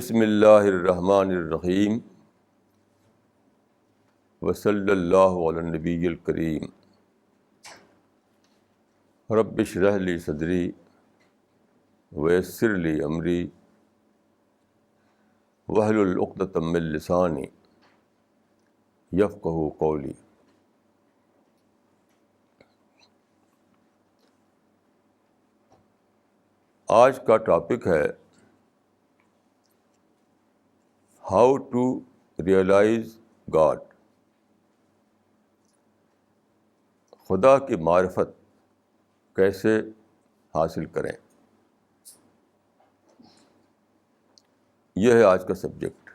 بسم اللہ الرحمن الرحیم وصلی اللہ علی النبی الکریم رب اشرح لی صدری ویسر لی امری واحلل عقدۃ من لسانی یفقہوا قولی۔ آج کا ٹاپک ہے ہاؤ ٹو ریئلائز گاڈ، خدا کی معرفت کیسے حاصل کریں، یہ ہے آج کا سبجیکٹ۔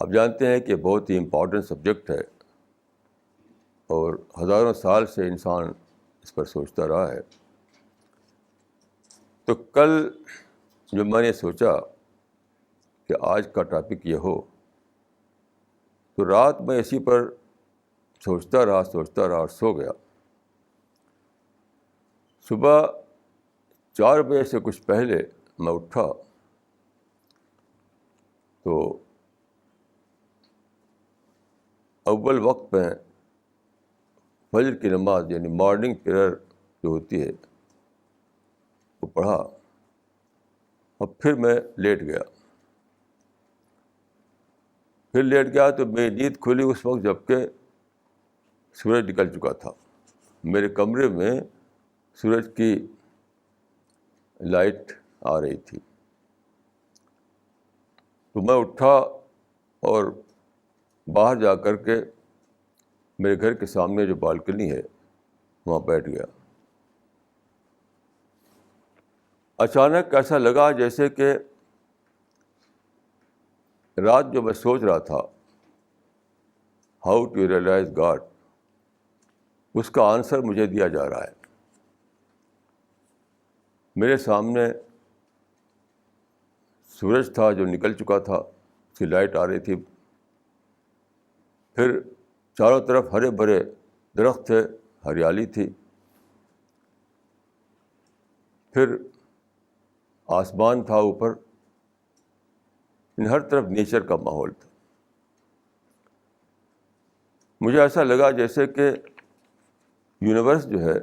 آپ جانتے ہیں کہ بہت ہی امپورٹنٹ سبجیکٹ ہے اور ہزاروں سال سے انسان اس پر سوچتا رہا ہے۔ تو کل جب میں نے سوچا کہ آج کا ٹاپک یہ ہو، تو رات میں اسی پر سوچتا رہا اور سو گیا۔ صبح 4 بجے سے کچھ پہلے میں اٹھا تو اول وقت میں فجر کی نماز یعنی مارننگ پریئر جو ہوتی ہے وہ پڑھا، اور پھر میں لیٹ گیا۔ تو میری نیند کھلی اس وقت جب کہ سورج نکل چکا تھا۔ میرے کمرے میں سورج کی لائٹ آ رہی تھی۔ تو میں اٹھا اور باہر جا کر کے میرے گھر کے سامنے جو بالکنی ہے وہاں بیٹھ گیا۔ اچانک ایسا لگا جیسے کہ رات جو میں سوچ رہا تھا ہاؤ ٹو ریئلائز گاڈ، اس کا آنسر مجھے دیا جا رہا ہے۔ میرے سامنے سورج تھا جو نکل چکا تھا، اس کی لائٹ آ رہی تھی، پھر چاروں طرف ہرے بھرے درخت تھے، ہریالی تھی، پھر آسمان تھا اوپر، ہر طرف نیچر کا ماحول تھا۔ مجھے ایسا لگا جیسے کہ یونیورس جو ہے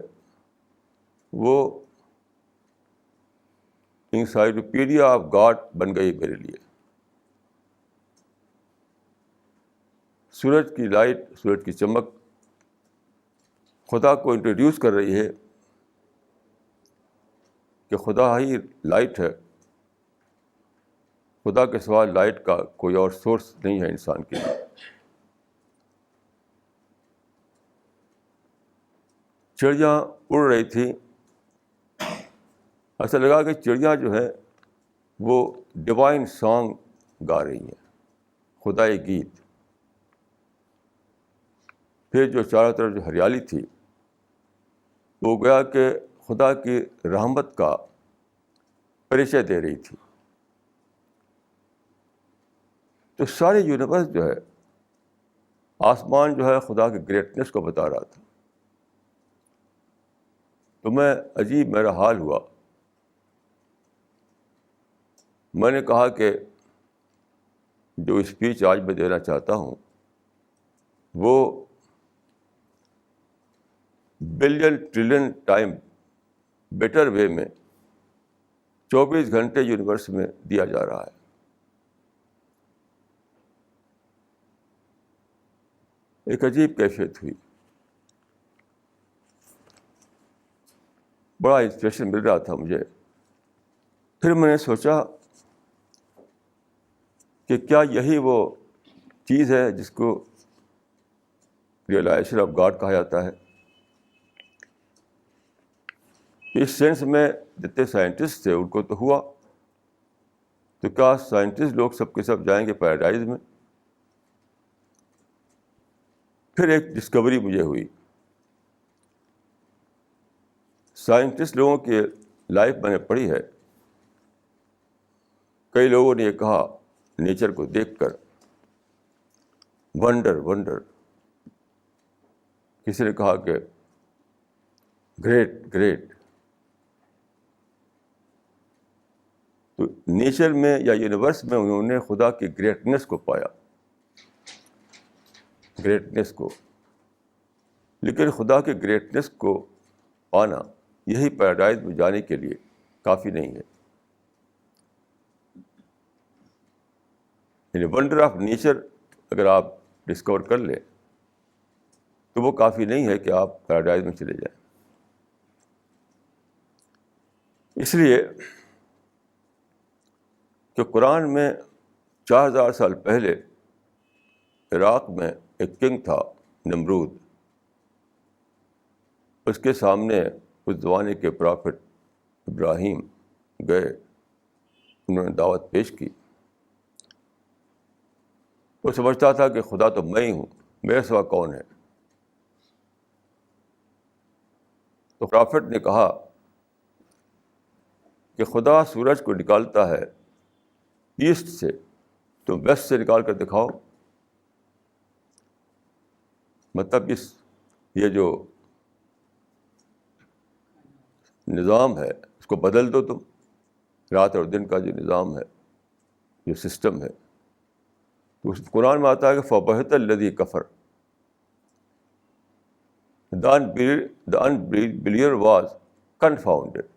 وہ انسائکلوپیڈیا آف گاڈ بن گئی میرے لیے۔ سورج کی لائٹ، سورج کی چمک خدا کو انٹروڈیوس کر رہی ہے کہ خدا ہی لائٹ ہے، خدا کے سوا لائٹ کا کوئی اور سورس نہیں ہے انسان کے لیے۔ چڑیاں اڑ رہی تھیں، ایسا لگا کہ چڑیاں جو ہیں وہ ڈیوائن سانگ گا رہی ہیں، خدائی گیت۔ پھر جو چاروں طرف جو ہریالی تھی وہ گویا کہ خدا کی رحمت کا پریچے دے رہی تھی۔ تو سارے یونیورس جو ہے، آسمان جو ہے خدا کے گریٹنس کو بتا رہا تھا۔ تو عجیب میرا حال ہوا۔ میں نے کہا کہ جو اسپیچ آج میں دینا چاہتا ہوں وہ billion trillion time better way میں 24 گھنٹے یونیورس میں دیا جا رہا ہے۔ ایک عجیب کیفیت ہوئی، بڑا انسپریشن مل رہا تھا مجھے۔ پھر میں نے سوچا کہ کیا یہی وہ چیز ہے جس کو ریئلائزیشن آف گاڈ کہا جاتا ہے؟ اس سینس میں جتنے سائنٹسٹ تھے ان کو تو ہوا، تو کیا سائنٹسٹ لوگ سب کے سب جائیں گے پیراڈائز میں؟ پھر ایک ڈسکوری مجھے ہوئی۔ سائنٹسٹ لوگوں کی لائف میں نے پڑھی ہے، کئی لوگوں نے یہ کہا نیچر کو دیکھ کر ونڈر، کسی نے کہا کہ گریٹ، تو نیچر میں یا یونیورس میں انہوں نے خدا کی گریٹنس کو پایا، گریٹنس کو. لیکن خدا کے گریٹنس کو پانا یہی پیراڈائز میں جانے کے لیے کافی نہیں ہے. یعنی ونڈر آف نیچر اگر آپ ڈسکور کر لیں تو وہ کافی نہیں ہے کہ آپ پیراڈائز میں چلے جائیں. اس لیے کہ قرآن میں 4000 سال پہلے عراق میں ایک کنگ تھا نمرود. اس کے سامنے اس زمانے کے پرافٹ ابراہیم گئے، انہوں نے دعوت پیش کی. وہ سمجھتا تھا کہ خدا تو میں ہی ہوں، میرے سوا کون ہے. تو پرافٹ نے کہا کہ خدا سورج کو نکالتا ہے ایسٹ سے، تو ویسٹ سے نکال کر دکھاؤ. مطلب یہ جو نظام ہے اس کو بدل دو تم. رات اور دن کا جو نظام ہے، جو سسٹم ہے، تو اس قرآن میں آتا ہے کہ فَبَهِتَ الَّذِي كَفَرَ. The unbeliever was confounded.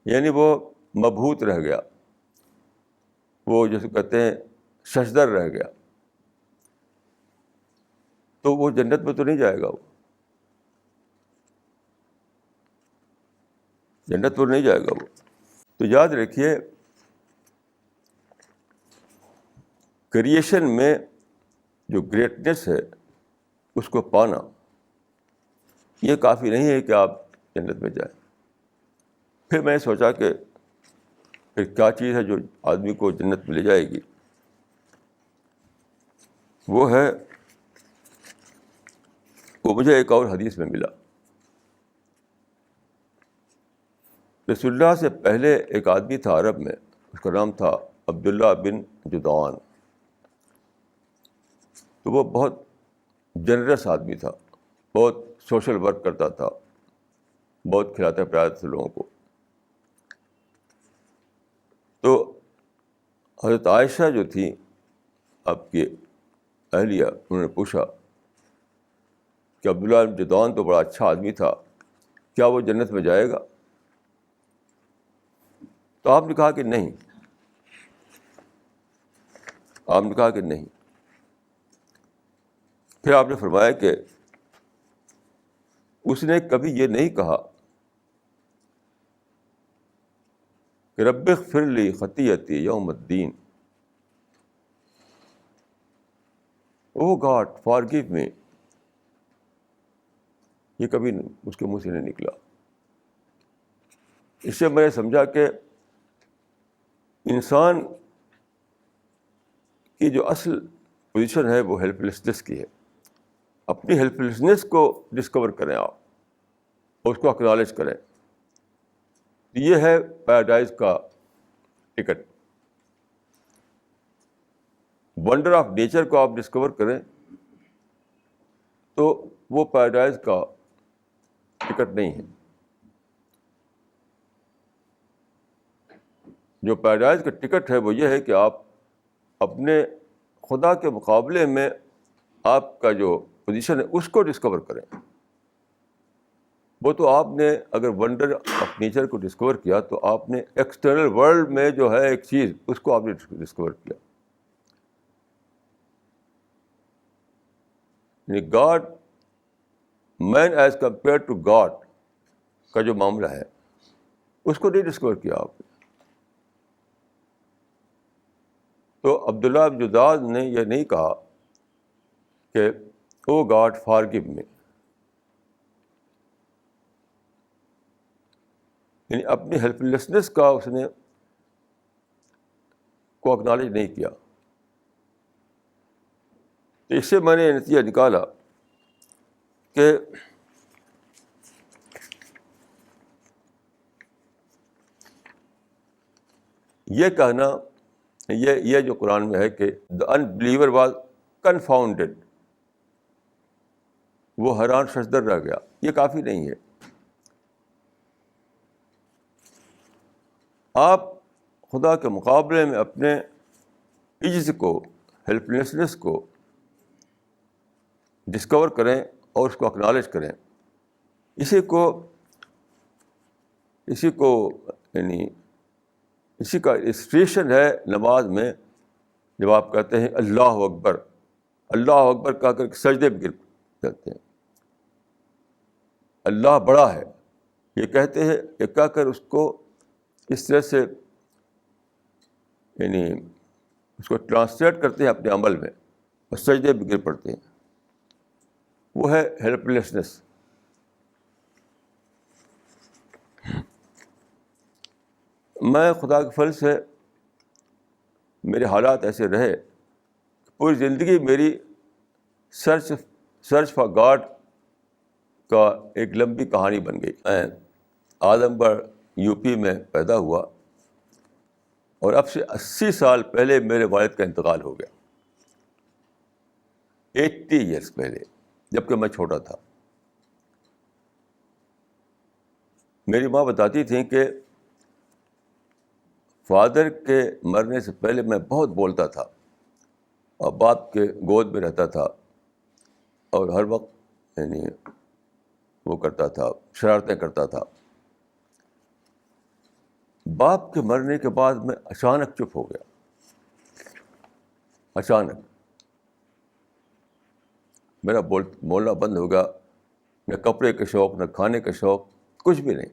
یعنی وہ مبہوت رہ گیا، وہ جیسے کہتے ہیں ششدر رہ گیا. تو وہ جنت میں تو نہیں جائے گا، وہ جنت پر نہیں جائے گا وہ. تو یاد رکھیے کریشن میں جو گریٹنس ہے اس کو پانا یہ کافی نہیں ہے کہ آپ جنت میں جائیں. پھر میں نے سوچا کہ پھر کیا چیز ہے جو آدمی کو جنت میں لے جائے گی. وہ مجھے ایک اور حدیث میں ملا. رسول اللہ سے پہلے ایک آدمی تھا عرب میں، اس کا نام تھا عبداللہ بن جدعان. تو وہ بہت جنرس آدمی تھا، بہت سوشل ورک کرتا تھا، بہت کھلاتا پلاتا تھا لوگوں کو. تو حضرت عائشہ جو تھی آپ کی اہلیہ، انہوں نے پوچھا کہ عبداللہ بن جدعان تو بڑا اچھا آدمی تھا، کیا وہ جنت میں جائے گا؟ تو آپ نے کہا کہ نہیں. آپ نے کہا کہ نہیں. پھر آپ نے فرمایا کہ اس نے کبھی یہ نہیں کہا کہ رب اغفر لی خطیئتی یوم الدین، او گاڈ فارگیو می. یہ کبھی اس کے منہ سے نہیں نکلا. اس سے میں نے سمجھا کہ انسان کی جو اصل پوزیشن ہے وہ ہیلپ لیسنس کی ہے. اپنی ہیلپ لیسنس کو ڈسکور کریں آپ، اور اس کو اکنالج کریں. یہ ہے پیراڈائز کا ٹکٹ. ونڈر آف نیچر کو آپ ڈسکور کریں تو وہ پیراڈائز کا ٹکٹ نہیں ہے. جو پیراڈائز کا ٹکٹ ہے وہ یہ ہے کہ آپ اپنے خدا کے مقابلے میں آپ کا جو پوزیشن ہے اس کو ڈسکور کریں. وہ تو آپ نے اگر ونڈر آف نیچر کو ڈسکور کیا تو آپ نے ایکسٹرنل ورلڈ میں جو ہے ایک چیز اس کو آپ نے ڈسکور کیا. یعنی God, man is compare to God کا جو معاملہ ہے اس کو نہیں ڈسکور کیا آپ نے. تو عبداللہ بن جدعان نے یہ نہیں کہا کہ او گاڈ فارگیو می. یعنی اپنی ہیلپ لیسنس کا اس نے کو اکنالج نہیں کیا. تو اس سے میں نے نتیجہ نکالا کہ یہ کہنا، یہ جو قرآن میں ہے کہ دا انبلیور واز کنفاؤنڈیڈ، وہ حیران ششدر رہ گیا، یہ کافی نہیں ہے. آپ خدا کے مقابلے میں اپنے عجز کو، ہیلپ لیسنس کو ڈسکور کریں اور اس کو اکنالج کریں. اسی کو یعنی اسی کا اسٹیشن ہے نماز میں، جب آپ کہتے ہیں اللہ اکبر، اللہ اکبر کہہ کر سجدے میں گر جاتے ہیں. اللہ بڑا ہے یہ کہتے ہیں، یہ کہہ کر اس کو اس طرح سے یعنی اس کو ٹرانسلیٹ کرتے ہیں اپنے عمل میں اور سجدے میں گر پڑتے ہیں. وہ ہے ہیلپ لیسنس. میں خدا کے فضل سے میرے حالات ایسے رہے، پوری زندگی میری سرچ فار گاڈ کا ایک لمبی کہانی بن گئی. میں اعظم گڑھ یو پی میں پیدا ہوا اور اب سے 80 سال پہلے میرے والد کا انتقال ہو گیا. 80 ایئرس پہلے، جبکہ میں چھوٹا تھا. میری ماں بتاتی تھیں کہ فادر کے مرنے سے پہلے میں بہت بولتا تھا اور باپ کے گود میں رہتا تھا اور ہر وقت یعنی وہ کرتا تھا، شرارتیں کرتا تھا. باپ کے مرنے کے بعد میں اچانک چپ ہو گیا. اچانک میرا بولنا بند ہو گیا. نہ کپڑے کا شوق، نہ کھانے کا شوق، کچھ بھی نہیں.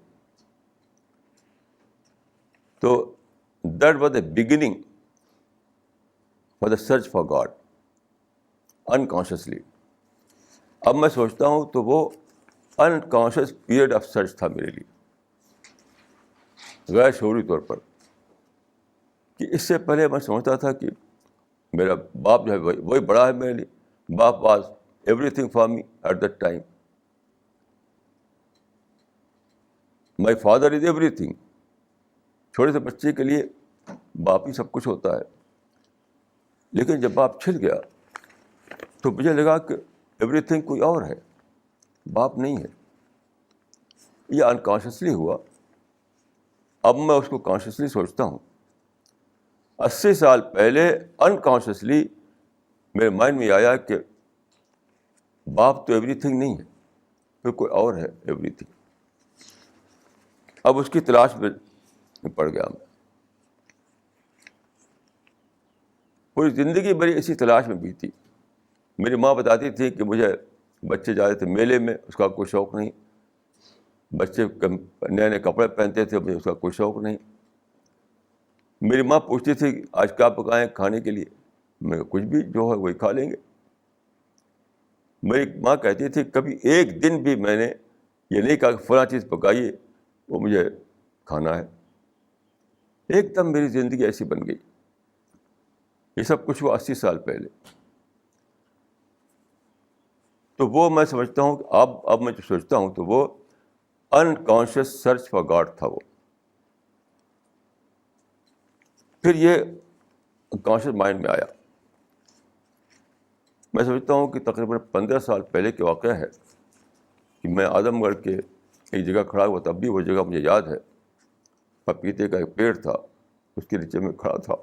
تو that was a beginning for the search for God unconsciously. اب میں سوچتا ہوں تو وہ انکانشیس پیریڈ آف سرچ تھا میرے لیے، غیر شعوری طور پر. کہ اس سے پہلے میں سمجھتا تھا کہ میرا باپ جو ہے وہی بڑا ہے میرے لیے. باپ was everything for me at that time. My father is everything. چھوٹے سے بچے کے لیے باپ ہی سب کچھ ہوتا ہے. لیکن جب باپ چھل گیا تو مجھے لگا کہ ایوری تھنگ کوئی اور ہے، باپ نہیں ہے. یہ انکانشیسلی ہوا. اب میں اس کو کانشیسلی سوچتا ہوں. 80 سال پہلے انکانشیسلی میرے مائنڈ میں آیا کہ باپ تو ایوری تھنگ نہیں ہے، پھر کوئی اور ہے ایوری تھنگ. اب اس کی تلاش میں پڑ گیا میں. پوری زندگی میری اسی تلاش میں بیتی. میری ماں بتاتی تھی کہ مجھے بچے جاتے تھے میلے میں، اس کا کوئی شوق نہیں. بچے نئے نئے کپڑے پہنتے تھے، مجھے اس کا کوئی شوق نہیں. میری ماں پوچھتی تھی آج کیا پکائیں کھانے کے لیے، میں کچھ بھی جو ہے وہی کھا لیں گے. میری ماں کہتی تھی کبھی ایک دن بھی میں نے یہ نہیں کہا کہ فلاں چیز پکائیے وہ مجھے کھانا ہے. ایک دم میری زندگی ایسی بن گئی. یہ سب کچھ ہوا 80 سال پہلے. تو وہ میں سمجھتا ہوں کہ اب میں جو سوچتا ہوں تو وہ انکانشیس سرچ فار گاڈ تھا. وہ پھر یہ کانشیس مائنڈ میں آیا. میں سمجھتا ہوں کہ تقریباً 15 سال پہلے کے واقعہ ہے کہ میں اعظم گڑھ کے ایک جگہ کھڑا ہوا. تب بھی وہ جگہ مجھے یاد ہے. پپیتے کا ایک پیڑ تھا، اس کے نیچے میں کھڑا تھا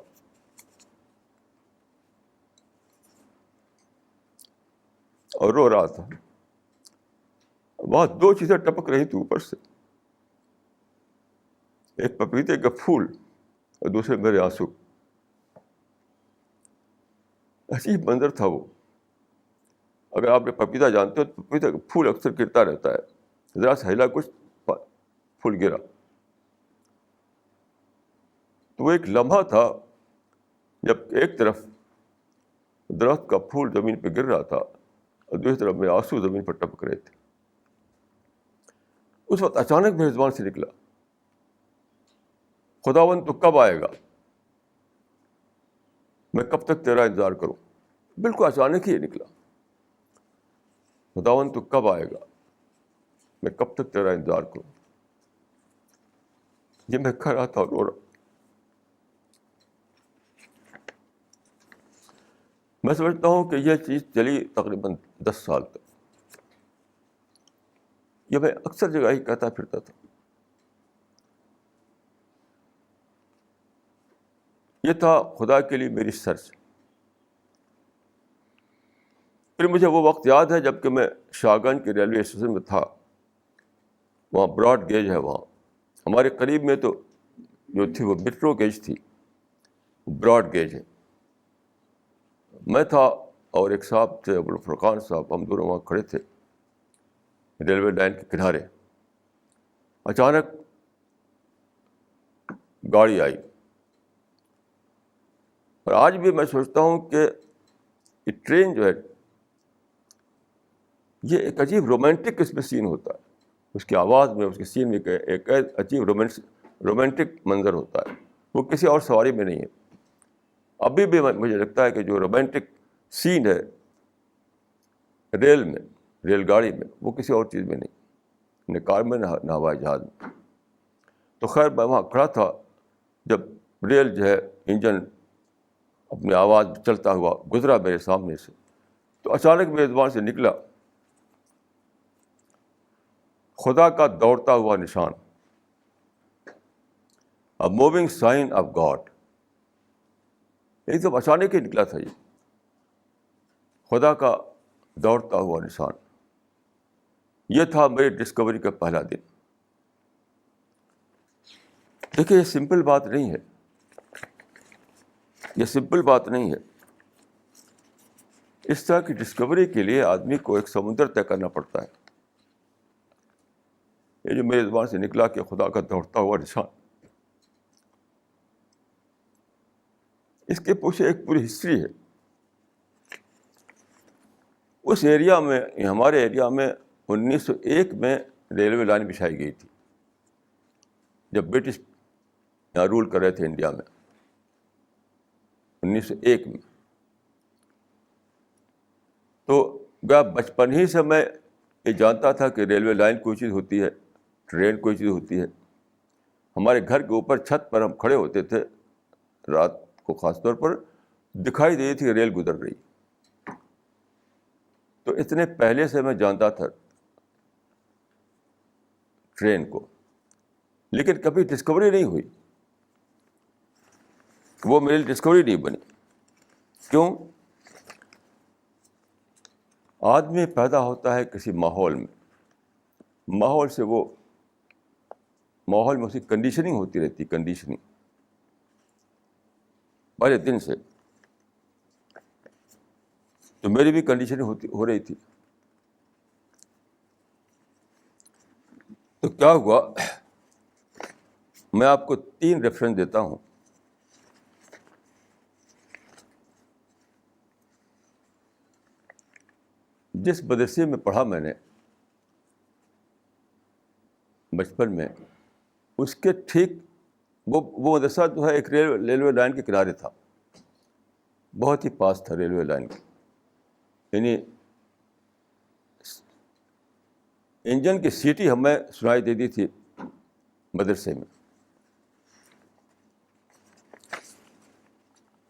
اور رو رہا تھا. وہاں 2 چیزیں ٹپک رہی تھی اوپر سے، ایک پپیتے کا پھول اور دوسرے میرے آنسو. عجیب منظر تھا وہ. اگر آپ نے پپیتا جانتے ہو تو پپیتا کا پھول اکثر گرتا رہتا ہے، ذرا سا ہلا کچھ پھول گرا. تو وہ ایک لمحہ تھا جب ایک طرف درخت کا پھول زمین پہ گر رہا تھا اور دوسری طرف میرے آنسو زمین پر ٹپک رہے تھے. اس وقت اچانک میرے زبان سے نکلا خداوند تو کب آئے گا، میں کب تک تیرا انتظار کروں. بالکل اچانک ہی نکلا، خداوند تو کب آئے گا، میں کب تک تیرا انتظار کروں. یہ میں کہہ رہا تھا اور رو رہا. میں سمجھتا ہوں کہ یہ چیز چلی تقریباً 10 سال تک. یہ میں اکثر جگہ ہی کہتا پھرتا تھا. یہ تھا خدا کے لیے میری سرچ. پھر مجھے وہ وقت یاد ہے جب کہ میں شاہگنج کے ریلوے اسٹیشن میں تھا. وہاں براڈ گیج ہے, وہاں ہمارے قریب میں تو جو تھی وہ میٹرو گیج تھی, براڈ گیج ہے. میں تھا اور ایک صاحب تھے, ابوالفرقان صاحب, ہم دونوں وہاں کھڑے تھے ریلوے لائن کے کنارے. اچانک گاڑی آئی, اور آج بھی میں سوچتا ہوں کہ یہ ٹرین جو ہے یہ ایک عجیب رومانٹک اس میں سین ہوتا ہے. اس کی آواز میں, اس کے سین میں ایک عجیب رومانٹک منظر ہوتا ہے, وہ کسی اور سواری میں نہیں ہے. ابھی بھی مجھے لگتا ہے کہ جو رومانٹک سین ہے ریل میں, ریل گاڑی میں, وہ کسی اور چیز میں نہیں, نہ کار میں نہ ہوائی جہاز میں. تو خیر میں وہاں کھڑا تھا جب ریل جو ہے انجن اپنی آواز چلتا ہوا گزرا میرے سامنے سے. تو اچانک میرے زبان سے نکلا خدا کا دوڑتا ہوا نشان, اے موونگ سائن آف گاڈ. ایک دم اچانک ہی نکلا تھا یہ خدا کا دوڑتا ہوا نشان. یہ تھا میری ڈسکوری کا پہلا دن. دیکھیے یہ سمپل بات نہیں ہے, یہ سمپل بات نہیں ہے. اس طرح کی ڈسکوری کے لیے آدمی کو ایک سمندر طے کرنا پڑتا ہے. یہ جو میرے زبان سے نکلا کہ خدا کا دوڑتا ہوا نشان, اس کے پیچھے ایک پوری ہسٹری ہے. اس ایریا میں, ہمارے ایریا میں 1901 میں ریلوے لائن بچھائی گئی تھی, جب برٹش یہاں رول کر رہے تھے انڈیا میں 1901 میں. تو بچپن ہی سے میں یہ جانتا تھا کہ ریلوے لائن کوئی چیز ہوتی ہے, ٹرین کوئی چیز ہوتی ہے. ہمارے گھر کے اوپر چھت پر ہم کھڑے ہوتے تھے رات کو, خاص طور پر دکھائی دے تھی ریل گزر رہی. تو اتنے پہلے سے میں جانتا تھا ٹرین کو, لیکن کبھی ڈسکوری نہیں ہوئی, وہ میری ڈسکوری نہیں بنی. کیوں؟ آدمی پیدا ہوتا ہے کسی ماحول میں, ماحول سے وہ ماحول میں اس کی کنڈیشننگ ہوتی رہتی, کنڈیشننگ پہلے دن سے. تو میری بھی کنڈیشننگ ہو رہی تھی. تو کیا ہوا, میں آپ کو 3 ریفرنس دیتا ہوں. جس مدرسے میں پڑھا میں نے بچپن میں, اس کے ٹھیک وہ مدرسہ جو ہے ایک ریلوے لائن کے کنارے تھا, بہت ہی پاس تھا ریلوے لائن کے. یعنی انجن کی سیٹی ہمیں سنائی دیتی تھی مدرسے میں.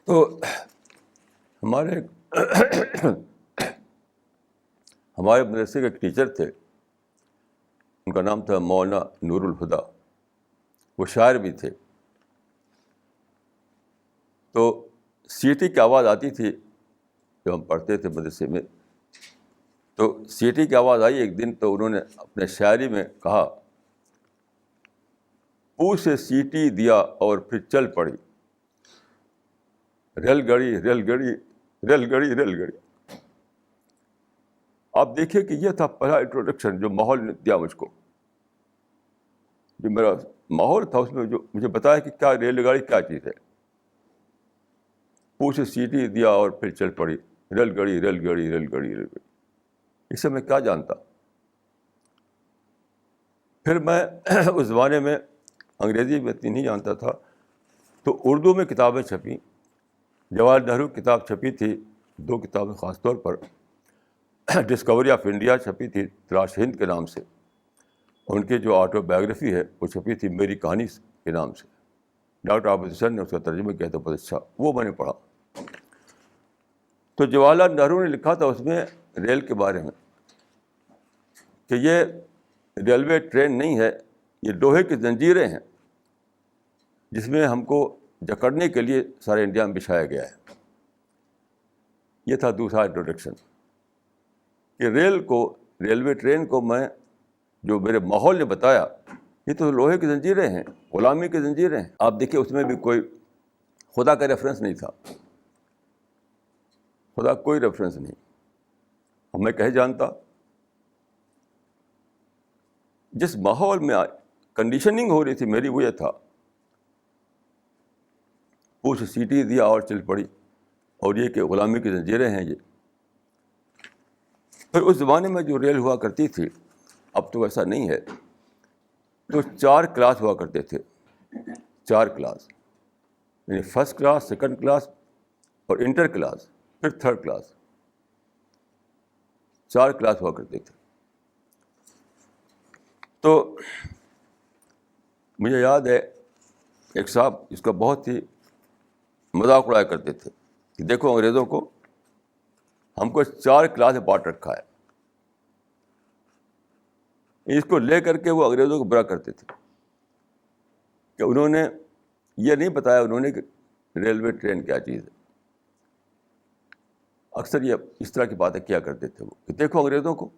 تو ہمارے مدرسے کے ایک ٹیچر تھے, ان کا نام تھا مولانا نور الہدیٰ, وہ شاعر بھی تھے. تو سیٹی کی آواز آتی تھی جب ہم پڑھتے تھے مدرسے میں. تو سیٹی کی آواز آئی ایک دن, تو انہوں نے اپنے شاعری میں کہا, پوچھ سے سیٹی دیا اور پھر چل پڑی, ریل گڑی ریل گڑی ریل گڑی ریل گڑی. آپ دیکھیے کہ یہ تھا پہلا انٹروڈکشن جو ماحول نے دیا مجھ کو, جو میرا ماحول تھا اس میں جو مجھے بتایا کہ کیا ریل گاڑی کیا چیز ہے. پوچھ سے سیٹی دیا اور پھر چل پڑی, ریل گڑی ریل گڑی ریل گڑی ریل گڑی. اس سے میں کیا جانتا. پھر میں اس زمانے میں انگریزی میں اتنی نہیں جانتا تھا, تو اردو میں کتابیں چھپیں. جواہر نہرو کی کتاب چھپی تھی, 2 کتابیں خاص طور پر. ڈسکوری آف انڈیا چھپی تھی تلاش ہند کے نام سے, ان کی جو آٹو بایوگرافی ہے وہ چھپی تھی میری کہانی کے نام سے. ڈاکٹر عابد حسین نے اس کا ترجمہ کیا تھا, بہت اچھا, وہ میں نے پڑھا. تو جواہر لال نہرو نے لکھا تھا اس میں ریل کے بارے میں کہ یہ ریلوے ٹرین نہیں ہے, یہ لوہے کی زنجیریں ہیں جس میں ہم کو جکڑنے کے لیے سارے انڈیا میں بچھایا گیا ہے۔ یہ تھا دوسرا انٹروڈکشن کہ ریلوے ٹرین کو میں جو میرے ماحول نے بتایا یہ تو لوہے کی زنجیریں ہیں، غلامی کی زنجیریں ہیں۔ آپ دیکھیے اس میں بھی کوئی خدا کا ریفرنس نہیں تھا، خدا کوئی ریفرنس نہیں۔ اور میں کہے جانتا جس ماحول میں کنڈیشننگ ہو رہی تھی میری وہ یہ تھا، پوچھ سیٹی دیا اور چل پڑی، اور یہ کہ غلامی کی زنجیریں ہیں یہ۔ پھر اس زمانے میں جو ریل ہوا کرتی تھی، اب تو ایسا نہیں ہے، تو 4 کلاس ہوا کرتے تھے، 4 کلاس، یعنی فرسٹ کلاس، سیکنڈ کلاس اور انٹر کلاس، پھر تھرڈ کلاس، 4 کلاس ہوا کرتے تھے۔ تو مجھے یاد ہے ایک صاحب اس کا بہت ہی مذاق اڑایا کرتے تھے کہ دیکھو انگریزوں کو، ہم کو 4 کلاس میں بانٹ رکھا ہے۔ اس کو لے کر کے وہ انگریزوں کو برا کرتے تھے کہ انہوں نے یہ نہیں بتایا انہوں نے کہ ریلوے ٹرین کیا چیز ہے۔ اکثر یہ اس طرح کی باتیں کیا کرتے تھے وہ کہ دیکھو انگریزوں کو،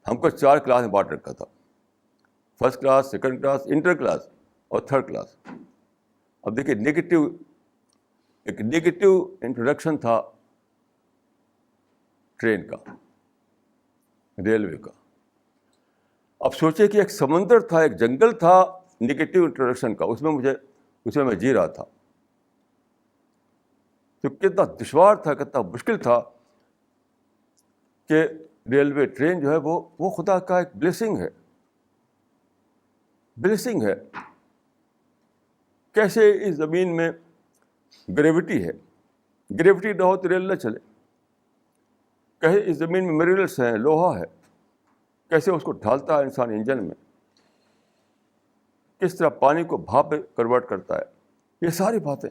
ہم کو 4 کلاس میں بانٹ رکھا تھا، first class, second class, inter class اور تھرڈ کلاس۔ اب دیکھیے ایک نیگیٹو انٹروڈکشن تھا ٹرین کا، ریلوے کا۔ اب سوچے کہ ایک سمندر تھا، ایک جنگل تھا نیگیٹو انٹروڈکشن کا، اس میں میں جی رہا تھا۔ تو کتنا دشوار تھا، کتنا مشکل تھا کہ ریلوے ٹرین جو ہے وہ خدا کا ایک بلیسنگ ہے۔ کیسے اس زمین میں گریوٹی ہے، گریوٹی نہ ہو تو ریل نہ چلے۔ کہیں اس زمین میں منرلس ہیں، لوہا ہے، کیسے اس کو ڈھالتا ہے انسان انجن میں، کس طرح پانی کو بھاپ میں کنورٹ کرتا ہے، یہ ساری باتیں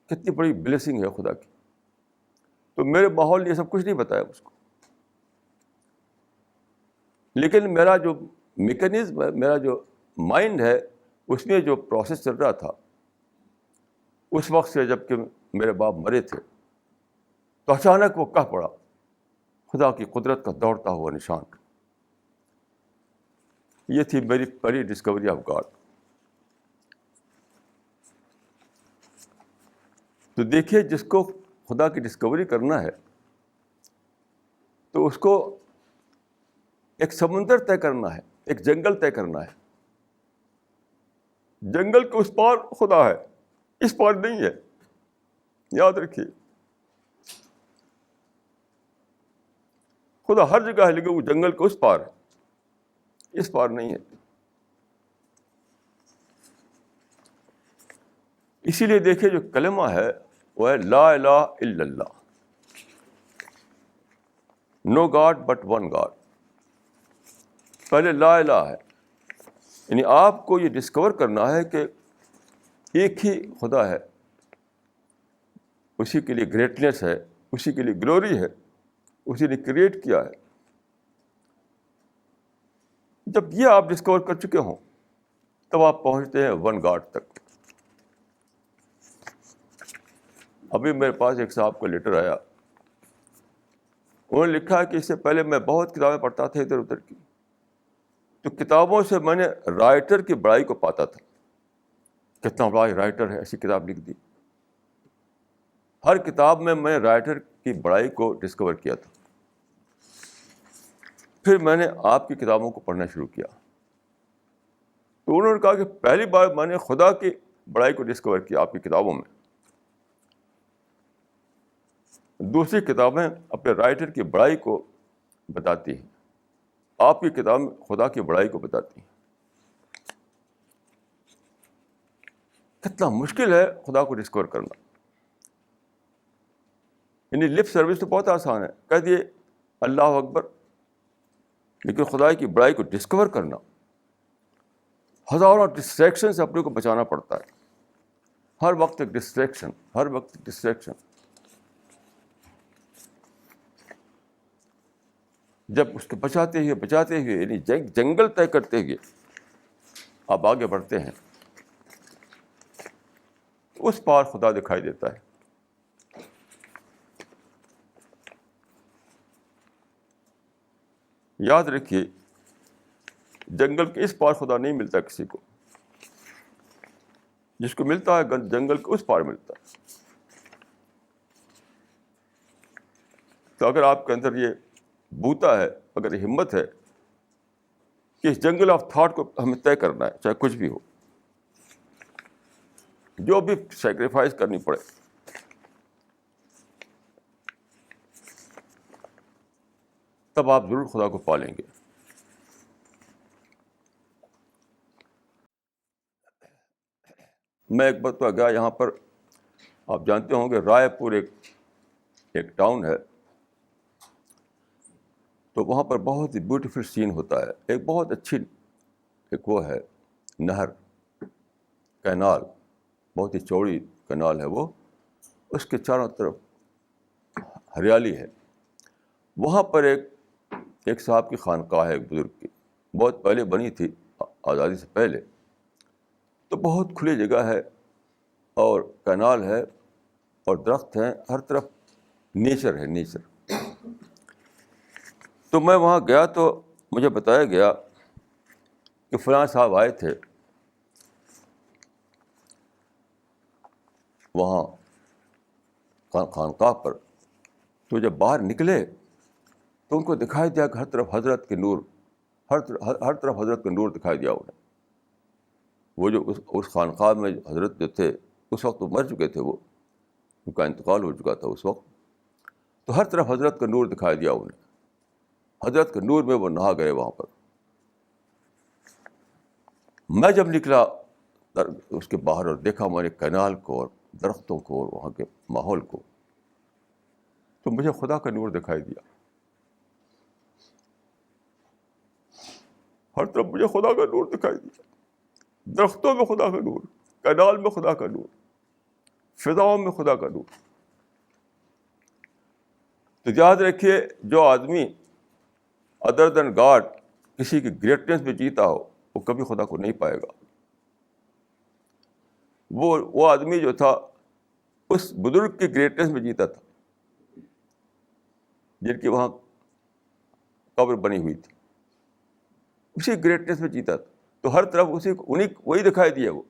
کتنی بڑی بلیسنگ ہے خدا کی۔ تو میرے ماحول نے یہ سب کچھ نہیں بتایا اس کو، لیکن میرا جو میکینزم ہے، میرا جو مائنڈ ہے، اس میں جو پروسیس چل رہا تھا اس وقت سے، جب کہ میرے باپ مرے تھے، تو اچانک وہ کہہ پڑا، خدا کی قدرت کا دوڑتا ہوا نشان۔ یہ تھی میری پہلی ڈسکوری آف گاڈ۔ تو دیکھیے جس کو خدا کی ڈسکوری کرنا ہے تو اس کو ایک سمندر طے کرنا ہے، ایک جنگل طے کرنا ہے۔ جنگل کے اس پار خدا ہے، اس پار نہیں ہے، یاد رکھیے۔ خدا ہر جگہ ہے لیکن وہ جنگل کے اس پار ہے، اس پار نہیں ہے۔ اسی لیے دیکھیے جو کلمہ ہے وہ ہے لا الہ الا اللہ، نو گاڈ بٹ ون گاڈ۔ پہلے لا الہ ہے، یعنی آپ کو یہ ڈسکور کرنا ہے کہ ایک ہی خدا ہے، اسی کے لیے گریٹنیس ہے، اسی کے لیے گلوری ہے، اسی نے کریٹ کیا ہے۔ جب یہ آپ ڈسکور کر چکے ہوں تب آپ پہنچتے ہیں ون گاڈ تک۔ ابھی میرے پاس ایک صاحب کا لیٹر آیا، انہوں نے لکھا کہ اس سے پہلے میں بہت کتابیں پڑھتا تھا ادھر ادھر کی، تو کتابوں سے میں نے رائٹر کی بڑائی کو پاتا تھا، کتنا بڑا رائٹر ہے، ایسی کتاب لکھ دی۔ ہر کتاب میں نے رائٹر کی بڑائی کو ڈسکور کیا تھا۔ پھر میں نے آپ کی کتابوں کو پڑھنا شروع کیا، تو انہوں نے کہا کہ پہلی بار میں نے خدا کی بڑائی کو ڈسکور کیا آپ کی کتابوں میں۔ دوسری کتابیں اپنے رائٹر کی بڑائی کو بتاتی ہیں، آپ کی کتاب خدا کی بڑائی کو بتاتی ہیں۔ کتنا مشکل ہے خدا کو ڈسکور کرنا۔ یعنی لپ سروس تو بہت آسان ہے، کہہ دیے اللہ اکبر، لیکن خدا کی بڑائی کو ڈسکور کرنا، ہزاروں ڈسٹریکشن سے اپنے کو بچانا پڑتا ہے۔ ہر وقت ایک ڈسٹریکشن، ہر وقت ڈسٹریکشن۔ جب اس کو بچاتے ہوئے یعنی جنگل طے کرتے ہوئے آپ آگے بڑھتے ہیں اس پار خدا دکھائی دیتا ہے. یاد رکھیے جنگل کے اس پار خدا نہیں ملتا کسی کو. جس کو ملتا ہے جنگل کے اس پار ملتا ہے. تو اگر آپ کے اندر یہ بوتا ہے, اگر یہ ہمت ہے کہ اس جنگل آف تھاٹ کو ہمیں طے کرنا ہے, چاہے کچھ بھی ہو, جو بھی سیکریفائس کرنی پڑے, تب آپ ضرور خدا کو پالیں گے. میں ایک مرتبہ گیا یہاں پر, آپ جانتے ہوں گے رائے پور ایک ٹاؤن ہے, تو وہاں پر بہت ہی بیوٹیفل سین ہوتا ہے. ایک بہت اچھی ایک وہ ہے نہر, کینال, بہت ہی چوڑی کینال ہے وہ, اس کے چاروں طرف ہریالی ہے. وہاں پر ایک صاحب کی خانقاہ ہے, ایک بزرگ کی, بہت پہلے بنی تھی, آزادی سے پہلے. تو بہت کھلی جگہ ہے اور کینال ہے اور درخت ہیں, ہر طرف نیچر ہے, نیچر. تو میں وہاں گیا تو مجھے بتایا گیا کہ فلاں صاحب آئے تھے وہاں خانقاہ پر. تو جب باہر نکلے تو ان کو دکھائی دیا کہ ہر طرف حضرت کے نور, ہر طرف حضرت کا نور دکھائی دیا انہیں. وہ جو اس خانقاہ میں حضرت جو تھے اس وقت وہ مر چکے تھے, وہ ان کا انتقال ہو چکا تھا اس وقت. تو ہر طرف حضرت کا نور دکھائی دیا انہیں. حضرت کے نور میں وہ نہا گئے وہاں پر. میں جب نکلا اس کے باہر اور دیکھا میں نے کینال کو اور درختوں کو اور وہاں کے ماحول کو, تو مجھے خدا کا نور دکھائی دیا. ہر طرف مجھے خدا کا نور دکھائی دیا. درختوں میں خدا کا نور, کینال میں خدا کا نور, فضاؤں میں خدا کا نور. تو یاد رکھیے جو آدمی ادر دین گاڈ کسی کی گریٹنس میں جیتا ہو وہ کبھی خدا کو نہیں پائے گا. وہ آدمی جو تھا اس بزرگ کی گریٹنس میں جیتا تھا جن کی وہاں قبر بنی ہوئی تھی, اسی گریٹنس میں جیتا تھا. تو ہر طرف وہی دکھائی دیا. وہ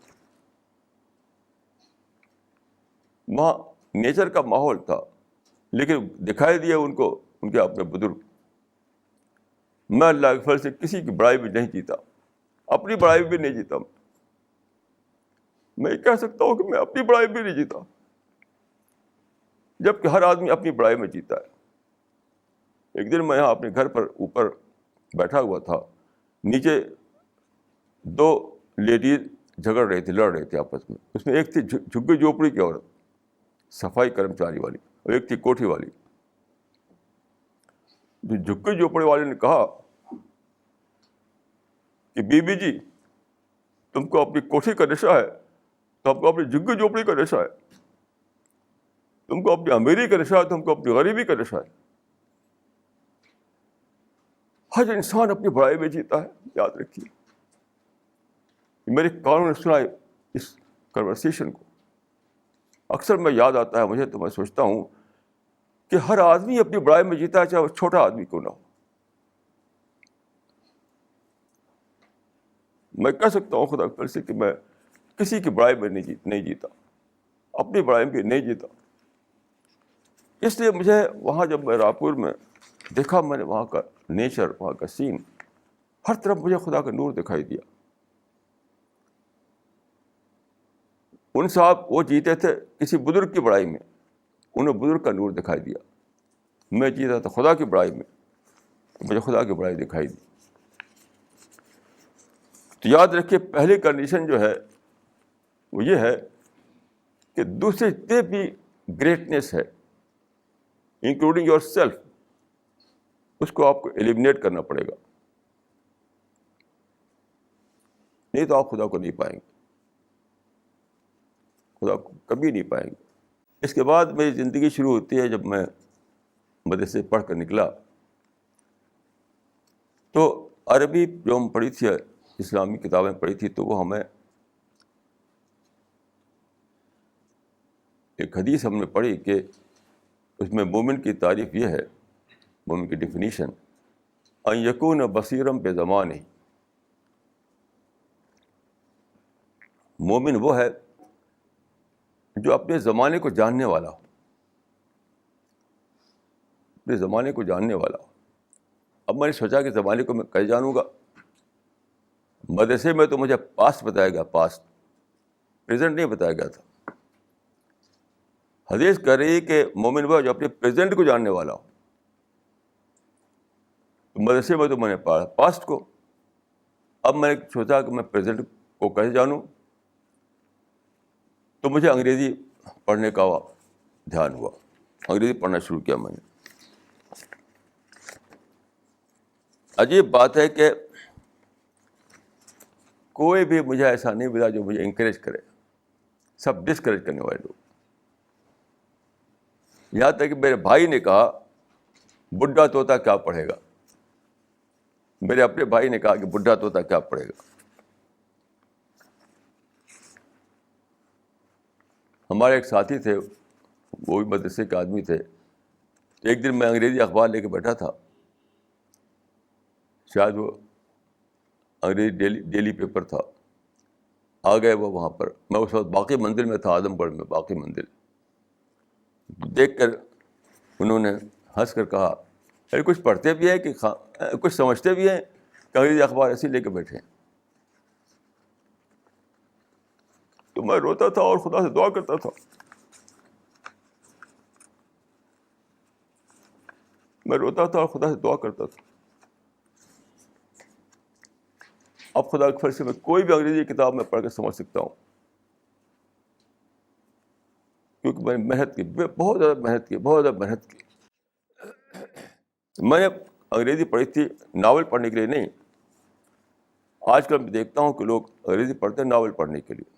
وہاں نیچر کا ماحول تھا لیکن دکھائی دیا ان کو ان کے اپنے بزرگ. میں اللہ کے فضل سے کسی کی بڑائی بھی نہیں جیتا, اپنی بڑائی بھی نہیں جیتا. میں کہہ سکتا ہوں کہ میں اپنی بڑائی بھی نہیں جیتا, جبکہ ہر آدمی اپنی بڑائی میں جیتا ہے. ایک دن میں یہاں اپنے گھر پر اوپر بیٹھا ہوا تھا, نیچے دو لیڈیز جھگڑ رہی تھی, لڑ رہی تھی آپس میں. اس میں ایک تھی جھگی جھوپڑی کی عورت, صفائی کرمچاری والی, اور ایک تھی کوٹھی والی. جو جھگی جھوپڑی والے نے کہا کہ بی بی جی تم کو اپنی کوٹھی کا نشہ ہے تو ہم کو اپنی جھگی جھوپڑی کا نشہ ہے, تم کو اپنی امیری کا نشہ ہے تو ہم کو اپنی غریبی کا نشہ ہے. ہر انسان اپنی بڑائی میں جیتا ہے, یاد رکھیے. میرے کانوں نے سنا اس کنورسیشن کو, اکثر میں یاد آتا ہے مجھے, تو میں سوچتا ہوں کہ ہر آدمی اپنی بڑائی میں جیتا ہے, چاہے وہ چھوٹا آدمی کیوں نہ ہو. میں کہہ سکتا ہوں خدا کے سے کہ میں کسی کی بڑائی میں نہیں جیتا, اپنی بڑائی میں نہیں جیتا. اس لیے مجھے وہاں جب میں راپور میں دیکھا, میں نے وہاں کا نیچر, وہاں کا سین, ہر طرف مجھے خدا کا نور دکھائی دیا. ان صاحب وہ جیتے تھے کسی بزرگ کی بڑائی میں, انہیں بزرگ کا نور دکھائی دیا. میں جیتا تھا خدا کی بڑائی میں, مجھے خدا کی بڑائی دکھائی دی. تو یاد رکھیے پہلی کنڈیشن جو ہے وہ یہ ہے کہ دوسرے جتنے بھی گریٹنیس ہے انکلوڈنگ یور سیلف, اس کو آپ کو ایلیمنیٹ کرنا پڑے گا, نہیں تو آپ خدا کو نہیں پائیں گے, خدا کو کبھی نہیں پائیں گے. اس کے بعد میری زندگی شروع ہوتی ہے. جب میں مدرسے پڑھ کر نکلا تو عربی جو ہم پڑھی تھی, اسلامی کتابیں پڑھی تھی, تو وہ ہمیں ایک حدیث ہم نے پڑھی کہ اس میں مومن کی تعریف یہ ہے، مومن کی ڈیفینیشن، ان یکون بصیرم بے زمان ہی. مومن وہ ہے جو اپنے زمانے کو جاننے والا ہو، اپنے زمانے کو جاننے والا ہو. اب میں نے سوچا کہ زمانے کو میں کیسے جانوں گا؟ مدرسے میں تو مجھے پاسٹ بتایا گیا، پاسٹ، پریزنٹ نہیں بتایا گیا تھا. حدیث کہہ رہی ہے کہ مومن وہ جو اپنے پریزنٹ کو جاننے والا ہو. مدرسے میں تو میں نے پڑھا پاسٹ کو. اب میں نے سوچا کہ میں پریزنٹ کو کیسے جانوں؟ تو مجھے انگریزی پڑھنے کا دھیان ہوا، انگریزی پڑھنا شروع کیا میں نے. عجیب بات ہے کہ کوئی بھی مجھے ایسا نہیں ملا جو مجھے انکریج کرے، سب ڈسکریج کرنے والے لوگ. یہاں تک کہ میرے بھائی نے کہا بڈھا طوطا کیا پڑھے گا. میرے اپنے بھائی نے کہا کہ بڈھا طوطا کیا پڑھے گا. ہمارے ایک ساتھی تھے، وہ بھی مدرسے کے آدمی تھے. ایک دن میں انگریزی اخبار لے کے بیٹھا تھا، شاید وہ انگریزی ڈیلی پیپر تھا. آ گئے وہ وہاں پر. میں اس وقت باقی منزل میں تھا، اعظم گڑھ میں باقی منزل. دیکھ کر انہوں نے ہنس کر کہا، ارے کچھ پڑھتے بھی ہیں کہ کچھ سمجھتے بھی ہیں کہ انگریزی اخبار ایسے لے کے بیٹھے ہیں. تو میں روتا تھا اور خدا سے دعا کرتا تھا. میں روتا تھا اور خدا سے دعا کرتا تھا. اب خدا کے فضل سے میں کوئی بھی انگریزی کتاب میں پڑھ کے سمجھ سکتا ہوں، کیونکہ میں نے محنت کی، بہت زیادہ محنت کی، بہت زیادہ محنت کی. میں نے انگریزی پڑھی تھی ناول پڑھنے کے لیے نہیں. آج کل میں دیکھتا ہوں کہ لوگ انگریزی پڑھتے ہیں ناول پڑھنے کے لیے،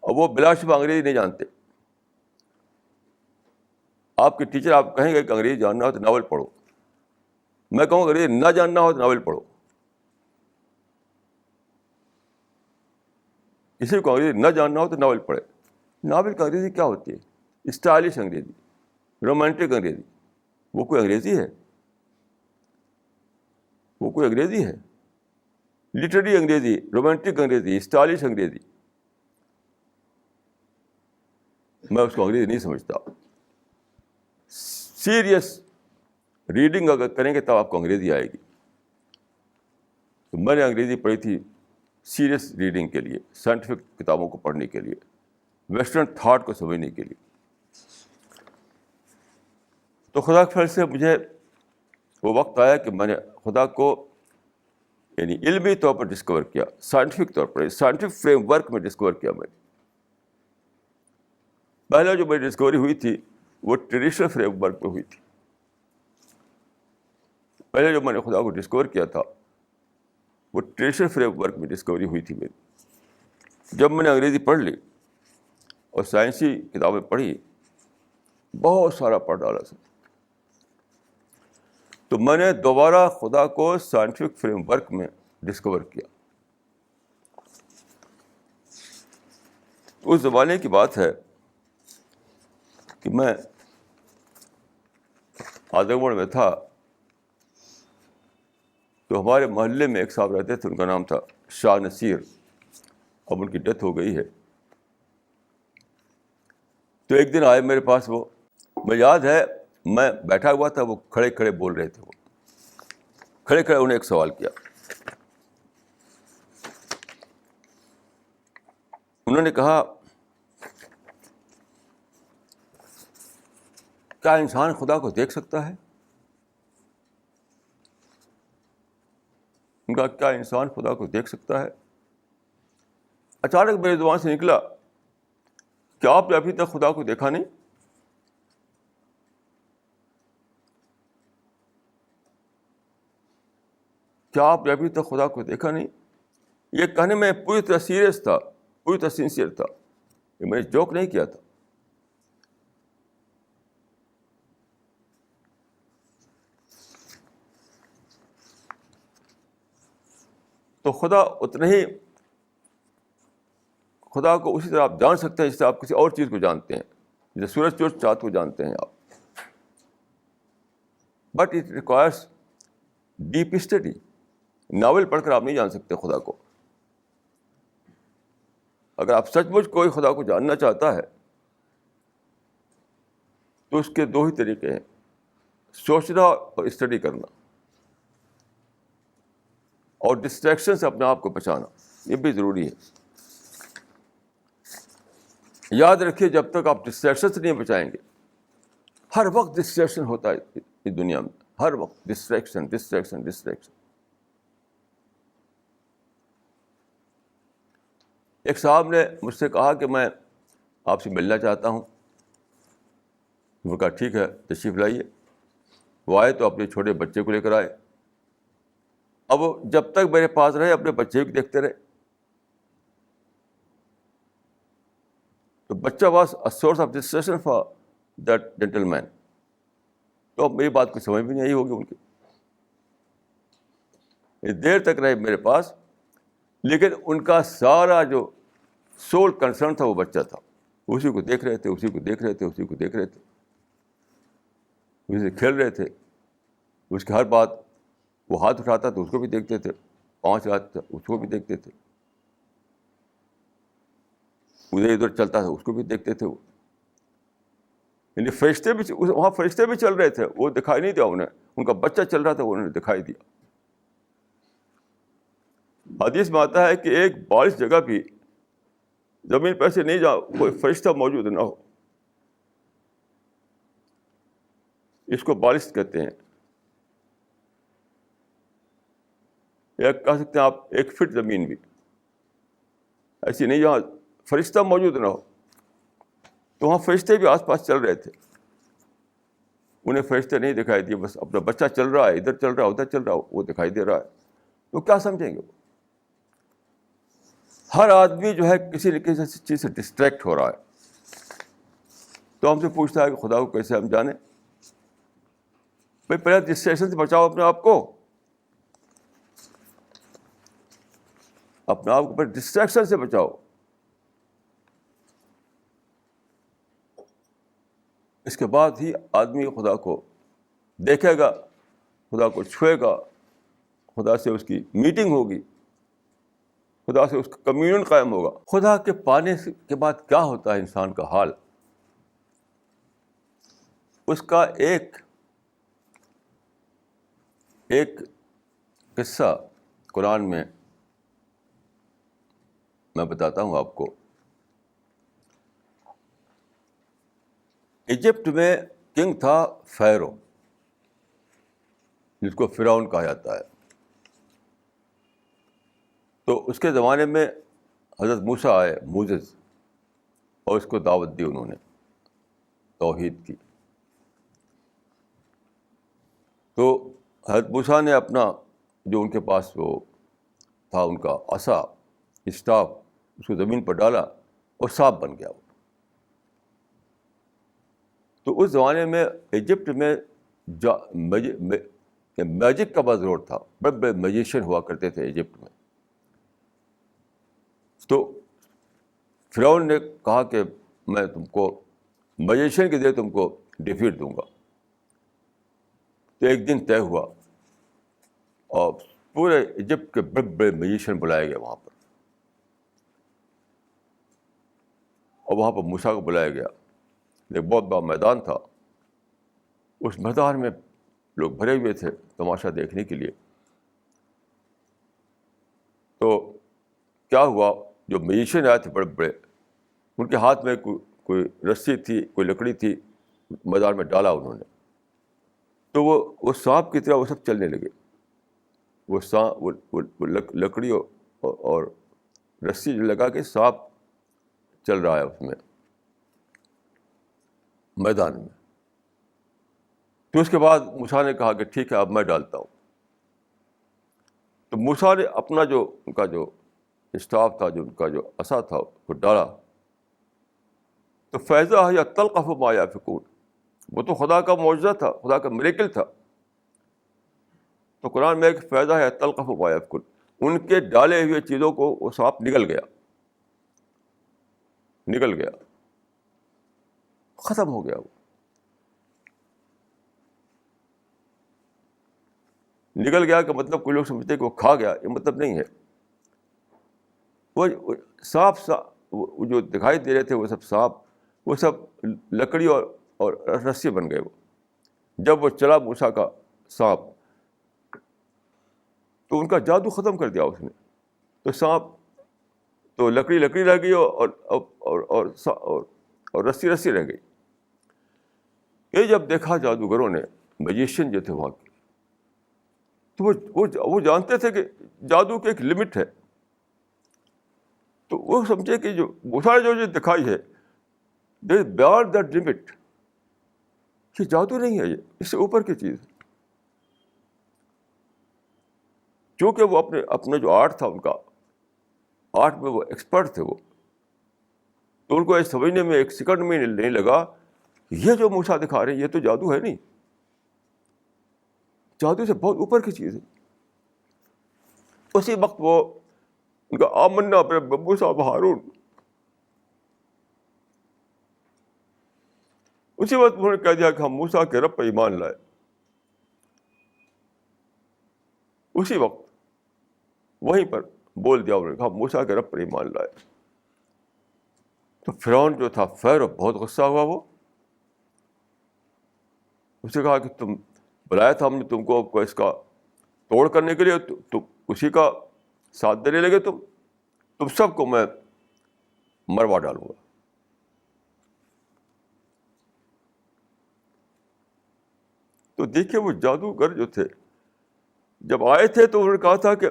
اور وہ بلا شبہ انگریزی نہیں جانتے. آپ کے ٹیچر آپ کہیں گے کہ انگریزی جاننا ہو تو ناول پڑھو. میں کہوں انگریزی نہ جاننا ہو تو ناول پڑھو. کسی کو انگریزی نہ جاننا ہو تو ناول پڑھے. ناول کی انگریزی کیا ہوتی ہے؟ اسٹائلش انگریزی، رومانٹک انگریزی. وہ کوئی انگریزی ہے؟ وہ کوئی انگریزی ہے؟ لٹریری انگریزی، رومانٹک انگریزی، اسٹائلش انگریزی. میں اس کو انگریزی نہیں سمجھتا. سیریس ریڈنگ اگر کریں گے تب آپ کو انگریزی آئے گی. تو میں نے انگریزی پڑھی تھی سیریس ریڈنگ کے لیے، سائنٹیفک کتابوں کو پڑھنے کے لیے، ویسٹرن تھاٹ کو سمجھنے کے لیے. تو خدا کے فضل سے مجھے وہ وقت آیا کہ میں نے خدا کو یعنی علمی طور پر ڈسکور کیا، سائنٹیفک طور پر، سائنٹیفک فریم ورک میں ڈسکور کیا میں نے. پہلے جو میری ڈسکوری ہوئی تھی وہ ٹریڈیشنل فریم ورک پہ ہوئی تھی. پہلے جو میں نے خدا کو ڈسکور کیا تھا وہ ٹریڈیشنل فریم ورک میں ڈسکوری ہوئی تھی میری. جب میں نے انگریزی پڑھ لی اور سائنسی کتابیں پڑھی، بہت سارا پڑھ ڈالا سر، تو میں نے دوبارہ خدا کو سائنٹیفک فریم ورک میں ڈسکور کیا. اس زمانے کی بات ہے کہ میں اعظم گڑھ میں تھا. تو ہمارے محلے میں ایک صاحب رہتے تھے، ان کا نام تھا شاہ نصیر. اب ان کی ڈیتھ ہو گئی ہے. تو ایک دن آئے میرے پاس وہ، مجھے یاد ہے میں بیٹھا ہوا تھا، وہ کھڑے کھڑے بول رہے تھے. وہ کھڑے کھڑے انہیں ایک سوال کیا. انہوں نے کہا، کیا انسان خدا کو دیکھ سکتا ہے؟ ان کا کیا انسان خدا کو دیکھ سکتا ہے؟ اچانک میری زبان سے نکلا، کیا آپ نے ابھی تک خدا کو دیکھا نہیں؟ کیا آپ نے ابھی تک خدا کو دیکھا نہیں؟ یہ کہنے میں پوری طرح سیریس تھا، پوری طرح سنسیئر تھا. یہ میں نے جوک نہیں کیا تھا. تو خدا اتنے ہی خدا کو اسی طرح آپ جان سکتے ہیں جس سے آپ کسی اور چیز کو جانتے ہیں، جیسے سورج جو چاند کو جانتے ہیں آپ. But it requires deep study. Novel پڑھ کر آپ نہیں جان سکتے خدا کو. اگر آپ سچ مچ کوئی خدا کو جاننا چاہتا ہے تو اس کے دو ہی طریقے ہیں، سوچنا اور اسٹڈی کرنا، اور ڈسٹریکشن سے اپنے آپ کو بچانا، یہ بھی ضروری ہے. یاد رکھیے جب تک آپ ڈسٹریکشن سے نہیں بچائیں گے، ہر وقت ڈسٹریکشن ہوتا ہے اس دنیا میں، ہر وقت ڈسٹریکشن ڈسٹریکشن ڈسٹریکشن. ایک صاحب نے مجھ سے کہا کہ میں آپ سے ملنا چاہتا ہوں. وہ کہا ٹھیک ہے تشریف لائیے. وہ آئے تو اپنے چھوٹے بچے کو لے کر آئے. اب وہ جب تک میرے پاس رہے اپنے بچے کو دیکھتے رہے. تو بچہ was a source of distraction for that gentleman. تو اب میری بات کو سمجھ بھی نہیں آئی ہوگی ان کی. دیر تک رہے میرے پاس، لیکن ان کا سارا جو سول کنسرن تھا وہ بچہ تھا. اسی کو دیکھ رہے تھے، اسی کو دیکھ رہے تھے، اسی کو دیکھ رہے تھے، اسی سے کھیل رہے تھے. اس کی ہر بات، وہ ہاتھ اٹھاتا تو اس کو بھی دیکھتے تھے، پانچ ہاتھ اس کو بھی دیکھتے تھے، ادھر ادھر چلتا تھا اس کو بھی دیکھتے تھے. وہ یعنی فرشتے بھی وہاں فرشتے بھی چل رہے تھے، وہ دکھائی نہیں دیا انہیں. ان کا بچہ چل رہا تھا، وہ انہیں دکھائی دیا. حدیث میں آتا ہے کہ ایک بارش جگہ بھی زمین پہ سے نہیں جا کوئی فرشتہ موجود نہ ہو. اس کو بارش کہتے ہیں. یا کہہ سکتے ہیں آپ ایک فٹ زمین بھی ایسی نہیں جہاں فرشتہ موجود نہ ہو. تو وہاں فرشتے بھی آس پاس چل رہے تھے، انہیں فرشتے نہیں دکھائی دیے. بس اپنا بچہ چل رہا ہے، ادھر چل رہا ہے ادھر چل رہا ہے، وہ دکھائی دے رہا ہے. تو کیا سمجھیں گے؟ ہر آدمی جو ہے کسی نہ کسی چیز سے ڈسٹریکٹ ہو رہا ہے. تو ہم سے پوچھتا ہے کہ خدا کو کیسے ہم جانیں؟ بھائی پہلے ڈسٹریکشن سے بچاؤ اپنے آپ کو. اپنے آپ کو پہلے ڈسٹریکشن سے بچاؤ. اس کے بعد ہی آدمی خدا کو دیکھے گا، خدا کو چھوئے گا، خدا سے اس کی میٹنگ ہوگی، خدا سے اس کا کمیونین قائم ہوگا. خدا کے پانے کے بعد کیا ہوتا ہے انسان کا حال؟ اس کا ایک قصہ قرآن میں بتاتا ہوں آپ کو. ایجپٹ میں کنگ تھا فیرو، جس کو فرعون کہا جاتا ہے. تو اس کے زمانے میں حضرت موسیٰ آئے، موسیس، اور اس کو دعوت دی انہوں نے توحید کی. تو حضرت موسیٰ نے اپنا جو ان کے پاس وہ تھا ان کا عصا، اسٹاف، اس کو زمین پر ڈالا اور سانپ بن گیا وہ. تو اس زمانے میں ایجپٹ میں میجک کا بہت زور تھا. بڑے بڑے میجیشین ہوا کرتے تھے ایجپٹ میں. تو فرعون نے کہا کہ میں تم کو میجیشین کے ذریعے تم کو ڈیفیٹ دوں گا. تو ایک دن طے ہوا اور پورے ایجپٹ کے بڑے بڑے میجیشین بلائے گئے وہاں پر، اور وہاں پر موسیٰ کو بلایا گیا. ایک بہت بڑا میدان تھا، اس میدان میں لوگ بھرے ہوئے تھے تماشا دیکھنے کے لیے. تو کیا ہوا، جو میجیشین آئے تھے بڑے بڑے، ان کے ہاتھ میں کوئی رسی تھی، کوئی لکڑی تھی، میدان میں ڈالا انہوں نے. تو وہ سانپ کی طرح وہ سب چلنے لگے. وہ لکڑی اور رسی جو لگا کے سانپ چل رہا ہے اس میں میدان میں. تو اس کے بعد موسیٰ نے کہا کہ ٹھیک ہے اب میں ڈالتا ہوں. تو موسیٰ نے اپنا جو ان کا جو اسٹاف تھا، جو ان کا جو عصا تھا، وہ ڈالا. تو فیضا ہے تلقف ما یافکون، وہ تو خدا کا معجزہ تھا، خدا کا میریکل تھا. تو قرآن میں ایک فیضا ہے تلقف ما یافکون، ان کے ڈالے ہوئے چیزوں کو وہ سانپ نگل گیا. نکل گیا, ختم ہو گیا. وہ نکل گیا کا مطلب کوئی لوگ سمجھتے کہ وہ کھا گیا, یہ مطلب نہیں ہے. وہ سانپ وہ جو دکھائی دے رہے تھے وہ سب سانپ, وہ سب لکڑی اور رسی بن گئے. وہ جب وہ چلا موسیٰ کا سانپ تو ان کا جادو ختم کر دیا اس نے. تو سانپ تو لکڑی رہ گئی اور رسی رہ گئی. یہ جب دیکھا جادوگروں نے, میجیشین جو تھے وہاں کے, تو وہ جانتے تھے کہ جادو کی ایک لمٹ ہے. تو وہ سمجھے کہ جو موسیٰ نے جو دکھائی ہے دیر بیانڈ دیٹ لمٹ, یہ جادو نہیں ہے, یہ اس سے اوپر کی چیز ہے. چونکہ وہ اپنا جو آرٹ تھا, ان کا آرٹ میں وہ ایکسپرٹ تھے وہ, تو ان کو یہ سمجھنے میں ایک سیکنڈ میں نہیں لگا یہ جو موسیٰ دکھا رہے ہیں یہ تو جادو ہے نہیں, جادو سے بہت اوپر کی چیز ہے. اسی وقت وہ ان کا آمنا موسیٰ و ہارون, اسی وقت انہوں نے کہہ دیا کہ ہم موسیٰ کے رب پر ایمان لائے. اسی وقت وہیں پر بول دیا انہوں نے, ہم موسیٰ کے رب پر ایمان لائے. تو فرعون جو تھا فیرو بہت غصہ ہوا. وہ اس نے کہا کہ تم بلایا تھا ہم نے تم کو اس کا توڑ کرنے کے لیے, تم اسی کا ساتھ دینے لگے. تم سب کو میں مروا ڈالوں گا. تو دیکھیے وہ جادوگر جو تھے جب آئے تھے تو انہوں نے کہا تھا کہ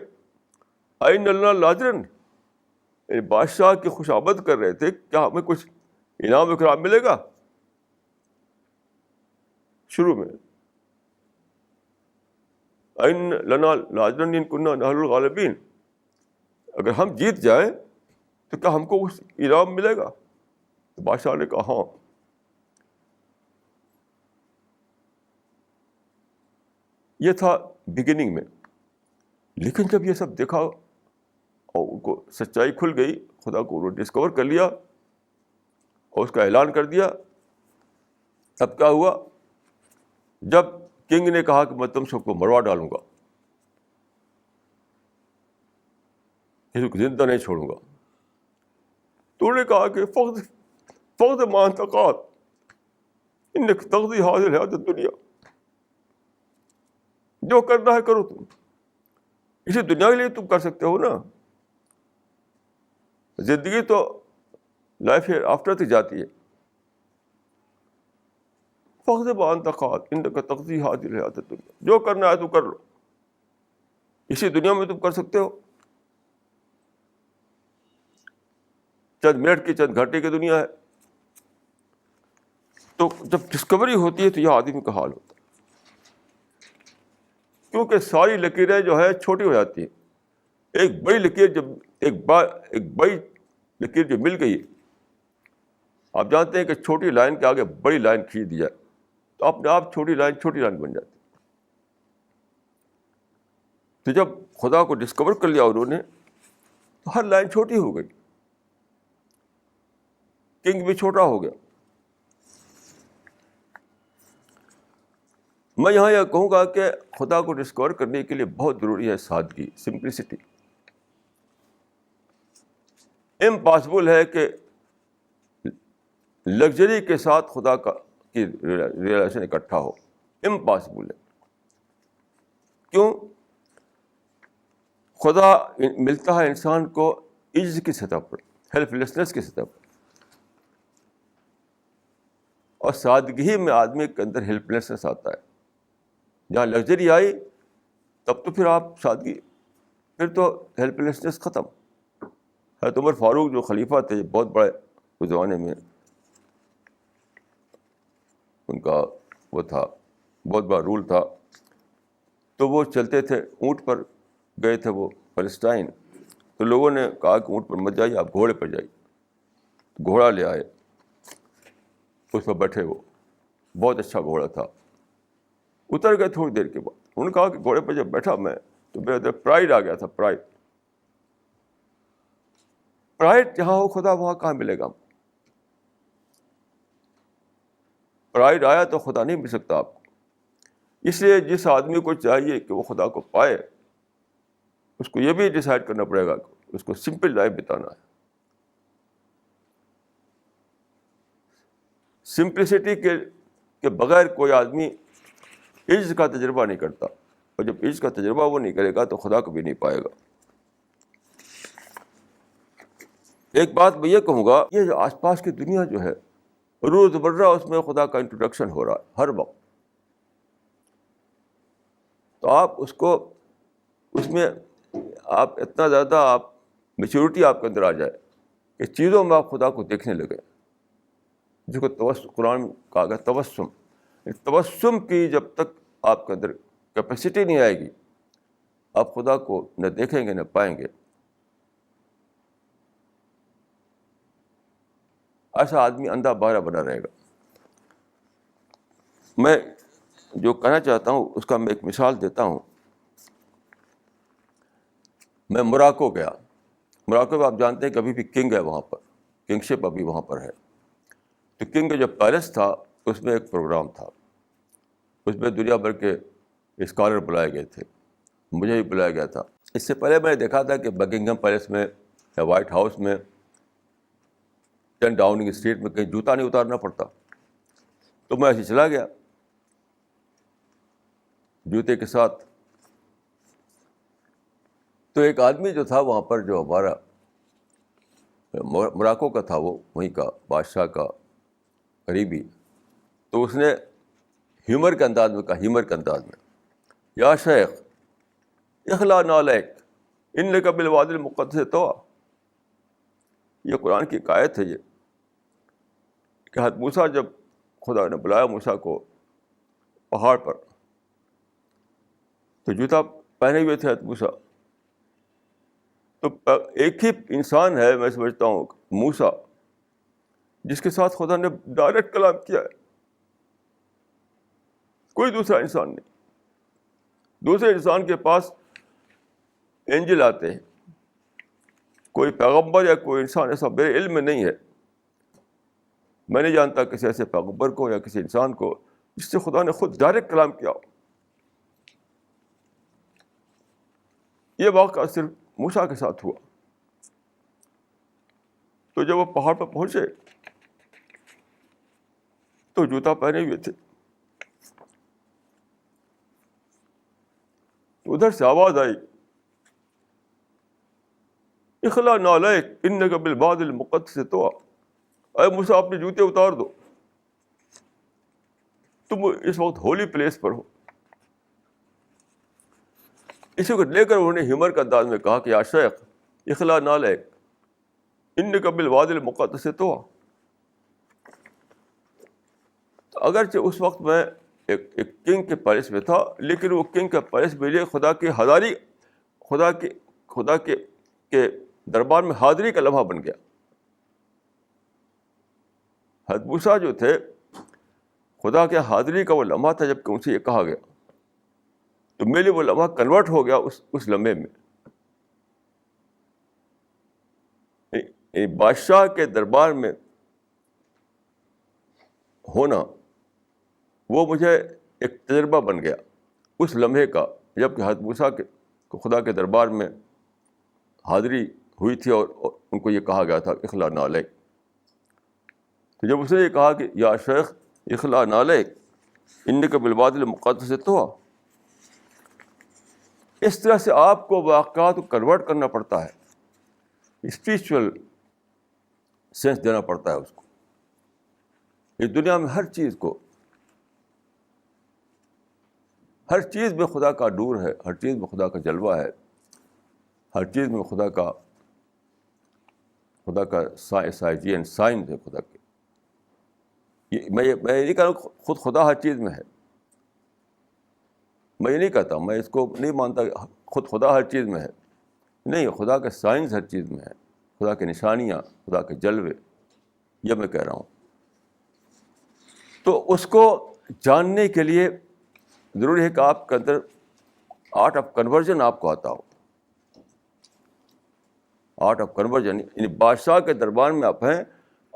این اللہ لاجرن, بادشاہ کی خوش آمد کر رہے تھے, کیا ہمیں کچھ انعام اکرام ملے گا. شروع میں این لنا لاجرن ان کننا نحن الغالبین, اگر ہم جیت جائیں تو کیا ہم کو کچھ انعام ملے گا. تو بادشاہ نے کہا ہاں. یہ تھا بگننگ میں. لیکن جب یہ سب دیکھا اور ان کو سچائی کھل گئی, خدا کو انہوں نے ڈسکور کر لیا اور اس کا اعلان کر دیا, تب کیا ہوا, جب کنگ نے کہا کہ میں تم سب کو مروا ڈالوں گا, کسی کو زندہ نہیں چھوڑوں گا, تو انہوں نے کہا کہ فقط ما انت قاد انک تقضی هذه الحیات الدنیا, جو کرنا ہے کرو, تم اسی دنیا کے لیے تم کر سکتے ہو نا. زندگی تو لائف آفٹر تک جاتی ہے. فقط ما انت قاد انک تقضی هذه الحیات الدنیا, جو کرنا ہے تو کر لو, اسی دنیا میں تم کر سکتے ہو. چند منٹ کی چند گھنٹے کی دنیا ہے. تو جب ڈسکوری ہوتی ہے تو یہ آدمی کا حال ہوتا ہے, کیونکہ ساری لکیریں جو ہے چھوٹی ہو جاتی ہیں. ایک بڑی لکیر جب ایک بڑی لکیر جو مل گئی, آپ جانتے ہیں کہ چھوٹی لائن کے آگے بڑی لائن کھینچ دی جائے تو اپنے آپ چھوٹی لائن بن جاتی. تو جب خدا کو ڈسکور کر لیا انہوں نے تو ہر لائن چھوٹی ہو گئی, کنگ بھی چھوٹا ہو گیا. میں یہاں یہ کہوں گا کہ خدا کو ڈسکور کرنے کے لیے بہت ضروری ہے سادگی, سمپلسٹی. امپاسبل ہے کہ لگژری کے ساتھ خدا کی ریلائزیشن اکٹھا ہو, امپاسبل ہے. کیوں؟ خدا ملتا ہے انسان کو عجز کی سطح پر, ہیلپ لیسنس کی سطح پر, اور سادگی میں آدمی کے اندر ہیلپ لیسنس آتا ہے. جہاں لگژری آئی تب تو پھر آپ سادگی, پھر تو ہیلپ لیسنس ختم. حضرت عمر فاروق جو خلیفہ تھے بہت بڑے اس زمانے میں, ان کا وہ تھا بہت بڑا رول تھا. تو وہ چلتے تھے, اونٹ پر گئے تھے وہ فلسطین, تو لوگوں نے کہا کہ اونٹ پر مت جائیے, آپ گھوڑے پر جائیے. گھوڑا لے آئے, اس پر بیٹھے, وہ بہت اچھا گھوڑا تھا. اتر گئے تھوڑی دیر کے بعد. انہوں نے کہا کہ گھوڑے پر جب بیٹھا میں تو میرے اندر پرائڈ آ گیا تھا. پرائڈ جہاں ہو خدا وہاں کہاں ملے گا. پرائڈ آیا تو خدا نہیں مل سکتا آپ کو. اس لیے جس آدمی کو چاہیے کہ وہ خدا کو پائے, اس کو یہ بھی ڈیسائیڈ کرنا پڑے گا کہ اس کو سمپل لائف بتانا ہے. سمپلسٹی کے بغیر کوئی آدمی عجز کا تجربہ نہیں کرتا, اور جب عجز کا تجربہ وہ نہیں کرے گا تو خدا کو بھی نہیں پائے گا. ایک بات میں یہ کہوں گا, یہ جو آس پاس کی دنیا جو ہے روز مرہ اس میں خدا کا انٹروڈکشن ہو رہا ہے ہر وقت. تو آپ اس کو, اس میں آپ اتنا زیادہ آپ میچورٹی آپ کے اندر آ جائے کہ چیزوں میں آپ خدا کو دیکھنے لگے, جس کو قرآن میں کہا گیا تبسم. تبسم کی جب تک آپ کے اندر کیپیسٹی نہیں آئے گی, آپ خدا کو نہ دیکھیں گے نہ پائیں گے. ایسا آدمی اندھا بہرا بنا رہے گا. میں جو کہنا چاہتا ہوں اس کا میں ایک مثال دیتا ہوں. میں موراکو گیا. موراکو میں آپ جانتے ہیں کہ ابھی بھی کنگ ہے وہاں پر, کنگ شپ ابھی وہاں پر ہے. تو کنگ کا جو پیلس تھا اس میں ایک پروگرام تھا, اس میں دنیا بھر کے اسکالر بلائے گئے تھے, مجھے بھی بلایا گیا تھا. اس سے پہلے میں نے دیکھا تھا کہ بکنگھم پیلس میں یا وائٹ ہاؤس میں 10 ڈاؤننگ اسٹریٹ میں کہیں جوتا نہیں اتارنا پڑتا. تو میں ایسے چلا گیا جوتے کے ساتھ. تو ایک آدمی جو تھا وہاں پر, جو ہمارا موراکو کا تھا, وہ وہیں کا بادشاہ کا قریبی, تو اس نے ہیومر کے انداز میں کہا, ہیومر کے انداز میں, یا شیخ اخلا نالیک انک بالوادی المقدس طویٰ. یہ قرآن کی ایک آیت ہے یہ, کہ حضرت موسیٰ جب خدا نے بلایا موسیٰ کو پہاڑ پر, تو جوتا پہنے ہوئے تھے حضرت موسیٰ. تو ایک ہی انسان ہے میں سمجھتا ہوں موسیٰ, جس کے ساتھ خدا نے ڈائریکٹ کلام کیا ہے, کوئی دوسرا انسان نہیں. دوسرے انسان کے پاس اینجل آتے ہیں, کوئی پیغمبر یا کوئی انسان ایسا میرے علم میں نہیں ہے. میں نہیں جانتا کسی ایسے پیغمبر کو یا کسی انسان کو جس سے خدا نے خود ڈائریکٹ کلام کیا ہو. یہ واقعہ صرف موسیٰ کے ساتھ ہوا. تو جب وہ پہاڑ پر پہنچے تو جوتا پہنے ہوئے تھے. ادھر سے آواز آئی, اخلا نالیک انک بالوادی المقدس طویٰ. اے موسیٰ اپنے جوتے اتار دو, تم اس وقت ہولی پلیس پر ہو. اسی کو لے کر انہوں نے ہیومر کے انداز میں کہا کہ یا شیخ اخلا نالیک انک بالوادی المقدس طویٰ. اگرچہ اس وقت میں ایک کنگ کے پیلس میں تھا, لیکن وہ کنگ کا پیلس میرے لیے خدا کی حاضری, خدا کے دربار میں حاضری کا لمحہ بن گیا. حضرت موسیٰ جو تھے خدا کے حاضری کا وہ لمحہ تھا جب کہ ان سے یہ کہا گیا. تو میرے لیے وہ لمحہ کنورٹ ہو گیا اس لمحے میں. بادشاہ کے دربار میں ہونا وہ مجھے ایک تجربہ بن گیا اس لمحے کا, جب کہ حضرت موسیٰ کو خدا کے دربار میں حاضری ہوئی تھی اور ان کو یہ کہا گیا تھا اخلا نالیک. تو جب اس نے یہ کہا کہ یا شیخ اخلا نالیک انک بالوادی المقدس طویٰ, اس طرح سے آپ کو واقعات کو کنورٹ کرنا پڑتا ہے, اسپریچول سینس دینا پڑتا ہے اس کو. اس دنیا میں ہر چیز میں خدا کا نور ہے, ہر چیز میں خدا کا جلوہ ہے, ہر چیز میں خدا کا سائجین سائن ہے خدا کے. میں یہ نہیں کہہ رہا ہوں خود خدا ہر چیز میں ہے, میں یہ نہیں کہتا, میں اس کو نہیں مانتا خود خدا ہر چیز میں ہے. نہیں, خدا کے سائنس ہر چیز میں ہے, خدا کی نشانیاں, خدا کے جلوے, یہ میں کہہ رہا ہوں. تو اس کو جاننے کے لیے ضروری ہے کہ آپ کے اندر آرٹ آف کنورژن آپ کو آتا ہو. آرٹ آف کنورژن یعنی بادشاہ کے دربار میں آپ ہیں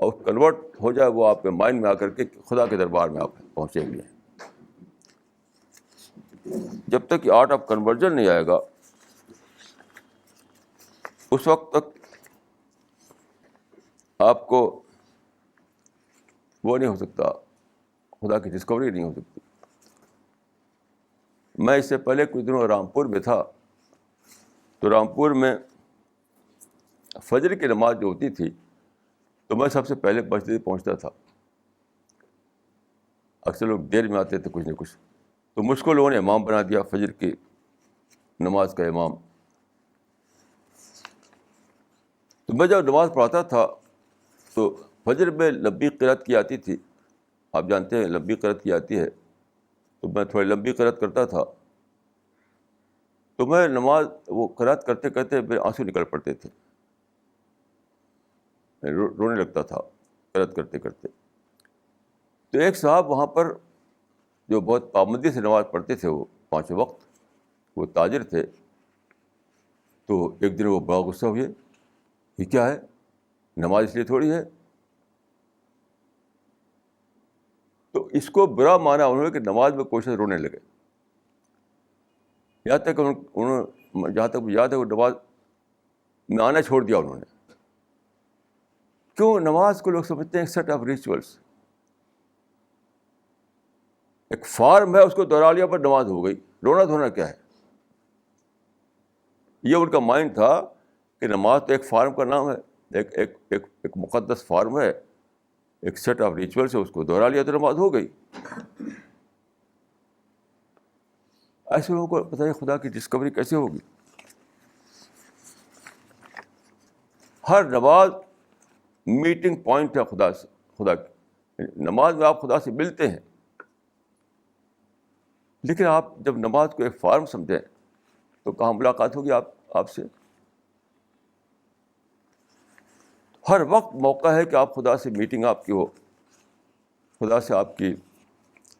اور کنورٹ ہو جائے وہ آپ کے مائنڈ میں آ کر کے خدا کے دربار میں آپ پہنچے ہوئے ہیں. جب تک یہ آرٹ آف کنورژن نہیں آئے گا اس وقت تک آپ کو وہ نہیں ہو سکتا, خدا کی ڈسکوری نہیں ہو سکتی. میں اس سے پہلے کچھ دنوں رامپور میں تھا, تو رامپور میں فجر کی نماز جو ہوتی تھی تو میں سب سے پہلے مسجد پہنچتا تھا. اکثر لوگ دیر میں آتے تھے کچھ نہ کچھ, تو مجھ کو لوگوں نے امام بنا دیا, فجر کی نماز کا امام. تو میں جب نماز پڑھاتا تھا تو فجر میں لمبی قرأت کی آتی تھی, آپ جانتے ہیں لمبی قرأت کی آتی ہے, تو میں تھوڑی لمبی قرأت کرتا تھا. تو میں نماز وہ قرأت کرتے کرتے میرے آنسو نکل پڑتے تھے, رونے لگتا تھا قرأت کرتے کرتے. تو ایک صاحب وہاں پر جو بہت پابندی سے نماز پڑھتے تھے, وہ 5 وقت, وہ تاجر تھے. تو ایک دن وہ بڑا غصہ ہوئے, یہ کیا ہے, نماز اس لیے تھوڑی ہے. تو اس کو برا مانا انہوں نے کہ نماز میں کوئی سے رونے لگے. یہاں تک انہوں جہاں تک یاد ہے وہ نماز میں آنا چھوڑ دیا انہوں نے. کیوں؟ نماز کو لوگ سمجھتے ہیں ایک سیٹ آف ریچولس, ایک فارم ہے, اس کو دوہرا لیا پر نماز ہو گئی. رونا دھونا کیا ہے؟ یہ ان کا مائنڈ تھا کہ نماز تو ایک فارم کا نام ہے, ایک مقدس فارم ہے, ایک سیٹ آف ریچولس ہے, اس کو دوہرا لیا تو نماز ہو گئی. ایسے لوگوں کو پتہ ہے خدا کی ڈسکوری کیسے ہوگی؟ ہر نماز میٹنگ پوائنٹ ہے خدا سے. خدا کی نماز میں آپ خدا سے ملتے ہیں. لیکن آپ جب نماز کو ایک فارم سمجھیں تو کہاں ملاقات ہوگی آپ سے؟ ہر وقت موقع ہے کہ آپ خدا سے میٹنگ آپ کی ہو, خدا سے آپ کی,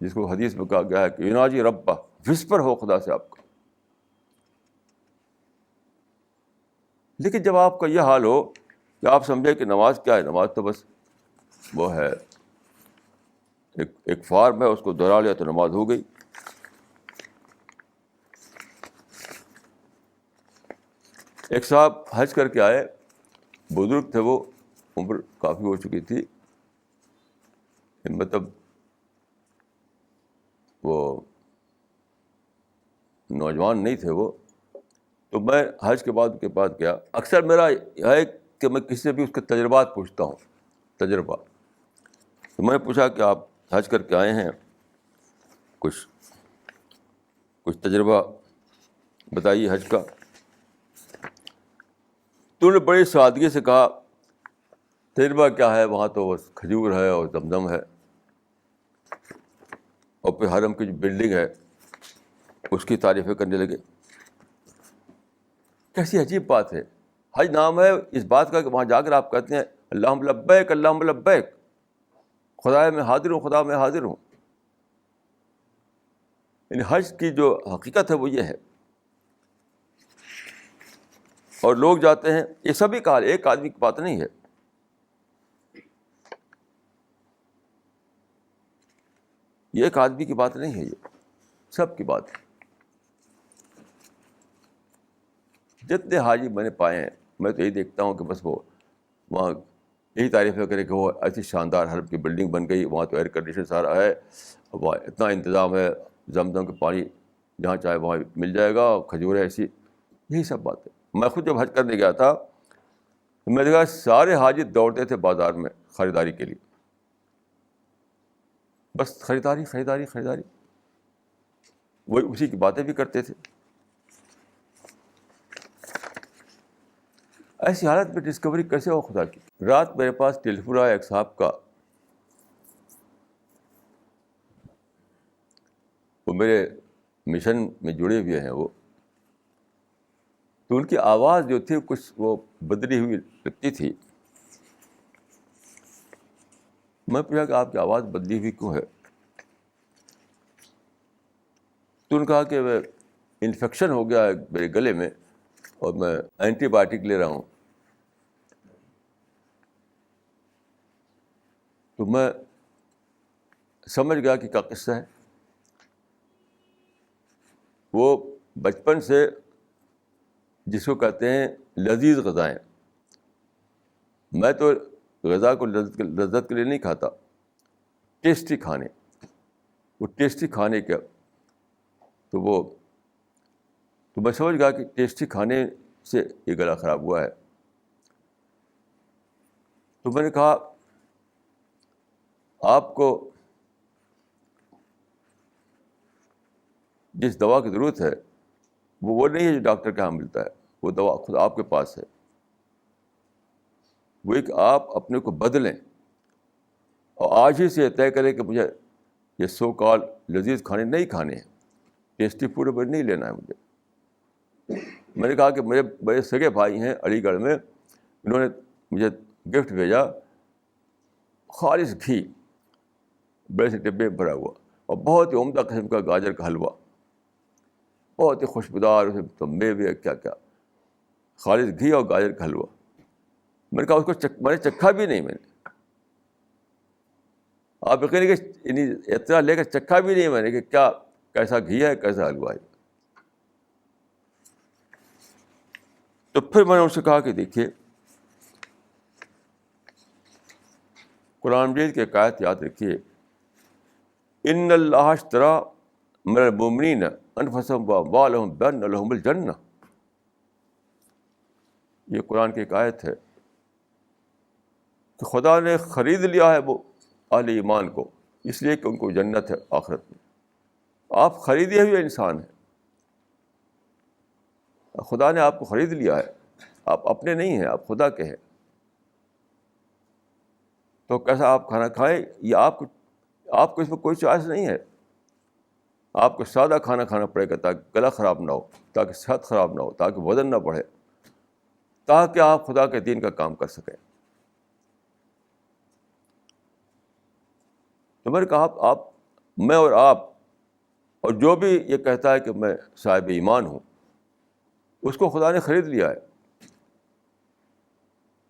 جس کو حدیث میں کہا گیا ہے کہ یناجی ربہ, وسپر ہو خدا سے آپ کا. لیکن جب آپ کا یہ حال ہو کہ آپ سمجھیں کہ نماز کیا ہے, نماز تو بس وہ ہے ایک فارم ہے, اس کو دوہرا لیا تو نماز ہو گئی. ایک صاحب حج کر کے آئے, بزرگ تھے, وہ عمر کافی ہو چکی تھی, مطلب وہ نوجوان نہیں تھے وہ. تو میں حج کے بعد ان کے پاس گیا. اکثر میرا ہے کہ میں کسی سے بھی اس کے تجربات پوچھتا ہوں, تجربہ. تو میں نے پوچھا کہ آپ حج کر کے آئے ہیں, کچھ تجربہ بتائیے حج کا. تو انہوں نے بڑی سادگی سے کہا تجربہ کیا ہے, وہاں تو بس کھجور ہے اور زمزم ہے, اور پھر حرم کی جو بلڈنگ ہے اس کی تعریفیں کرنے لگے. کیسی عجیب بات ہے. حج نام ہے اس بات کا کہ وہاں جا کر آپ کہتے ہیں اللہم لبیک اللہم لبیک, خدا میں حاضر ہوں, خدا میں حاضر ہوں. یعنی حج کی جو حقیقت ہے وہ یہ ہے. اور لوگ جاتے ہیں, یہ سبھی کا حال, ایک آدمی کی بات نہیں ہے. یہ ایک آدمی کی بات نہیں ہے, یہ سب کی بات ہے. جتنے حاجی میں نے پائے ہیں, میں تو یہی دیکھتا ہوں کہ بس وہ وہاں یہی تعریفیں کرے کہ وہ ایسی شاندار حرم کی بلڈنگ بن گئی, وہاں تو ایئر کنڈیشن سارا ہے, وہاں اتنا انتظام ہے, زمزم کے پانی جہاں چاہے وہاں مل جائے گا, کھجور ہے ایسی, یہی سب بات ہے. میں خود جب حج کرنے گیا تھا تو میں نے دیکھا سارے حاجی دوڑتے تھے بازار میں خریداری کے لیے, بس خریداری خریداری خریداری, وہی اسی کی باتیں بھی کرتے تھے. ایسی حالت میں ڈسکوری کیسے ہو خدا کی؟ رات میرے پاس ٹیلیفون آیا ایک صاحب کا, وہ میرے مشن میں جڑے ہوئے ہیں وہ. تو ان کی آواز جو تھی کچھ وہ بدلی ہوئی لگتی تھی. میں پوچھا کہ آپ کی آواز بدلی ہوئی کیوں ہے؟ تو انہوں نے کہا کہ وہ انفیکشن ہو گیا ہے میرے گلے میں اور میں اینٹی بایوٹک لے رہا ہوں. تو میں سمجھ گیا کہ کیا قصہ ہے. وہ بچپن سے جس کو کہتے ہیں لذیذ غذائیں، میں تو غذا کو لذت کے لیے نہیں کھاتا، ٹیسٹی کھانے، وہ ٹیسٹی کھانے کا تو میں سمجھ گیا کہ ٹیسٹی کھانے سے یہ گلا خراب ہوا ہے. تو میں نے کہا آپ کو جس دوا کی ضرورت ہے وہ نہیں ہے جو ڈاکٹر کے یہاں ملتا ہے، وہ دوا خود آپ کے پاس ہے. وہ ایک آپ اپنے کو بدلیں اور آج ہی سے طے کریں کہ مجھے یہ سو کال لذیذ کھانے نہیں کھانے ہیں، ٹیسٹی فوڈ پر نہیں لینا ہے مجھے. میں نے کہا کہ میرے سگے بھائی ہیں علی گڑھ میں، انہوں نے مجھے گفٹ بھیجا خالص گھی بڑے سے ڈبے میں بھرا ہوا اور بہت ہی عمدہ قسم کا گاجر کا حلوہ، بہت ہی خوشبودار میوے کیا کیا، خالص گھی اور گاجر کا حلوہ. میں نے کہا اس کو میں نے چکھا بھی نہیں، میں نے آپ یقین کہ اتنا لے کر چکھا بھی نہیں میں نے کہ کیا کیسا گھی ہے کیسا حلوہ ہے. تو پھر میں نے ان سے کہا کہ دیکھیے قرآن مجید کی ایک آیت یاد رکھیے، ان اللہ اشتری من المؤمنین انفسهم واموالهم بان لهم الجنہ. یہ قرآن کی ایک آیت ہے کہ خدا نے خرید لیا ہے وہ اہل ایمان کو، اس لیے کہ ان کو جنت ہے آخرت میں. آپ خریدے ہوئے انسان ہیں، خدا نے آپ کو خرید لیا ہے، آپ اپنے نہیں ہیں، آپ خدا کے ہیں. تو کیسا آپ کھانا کھائیں، یہ آپ کو اس میں کوئی چوائس نہیں ہے. آپ کو سادہ کھانا کھانا پڑے گا تاکہ گلا خراب نہ ہو، تاکہ صحت خراب نہ ہو، تاکہ وزن نہ بڑھے، تاکہ آپ خدا کے دین کا کام کر سکیں. تو میں نے کہا آپ میں اور آپ اور جو بھی یہ کہتا ہے کہ میں صاحب ایمان ہوں، اس کو خدا نے خرید لیا ہے.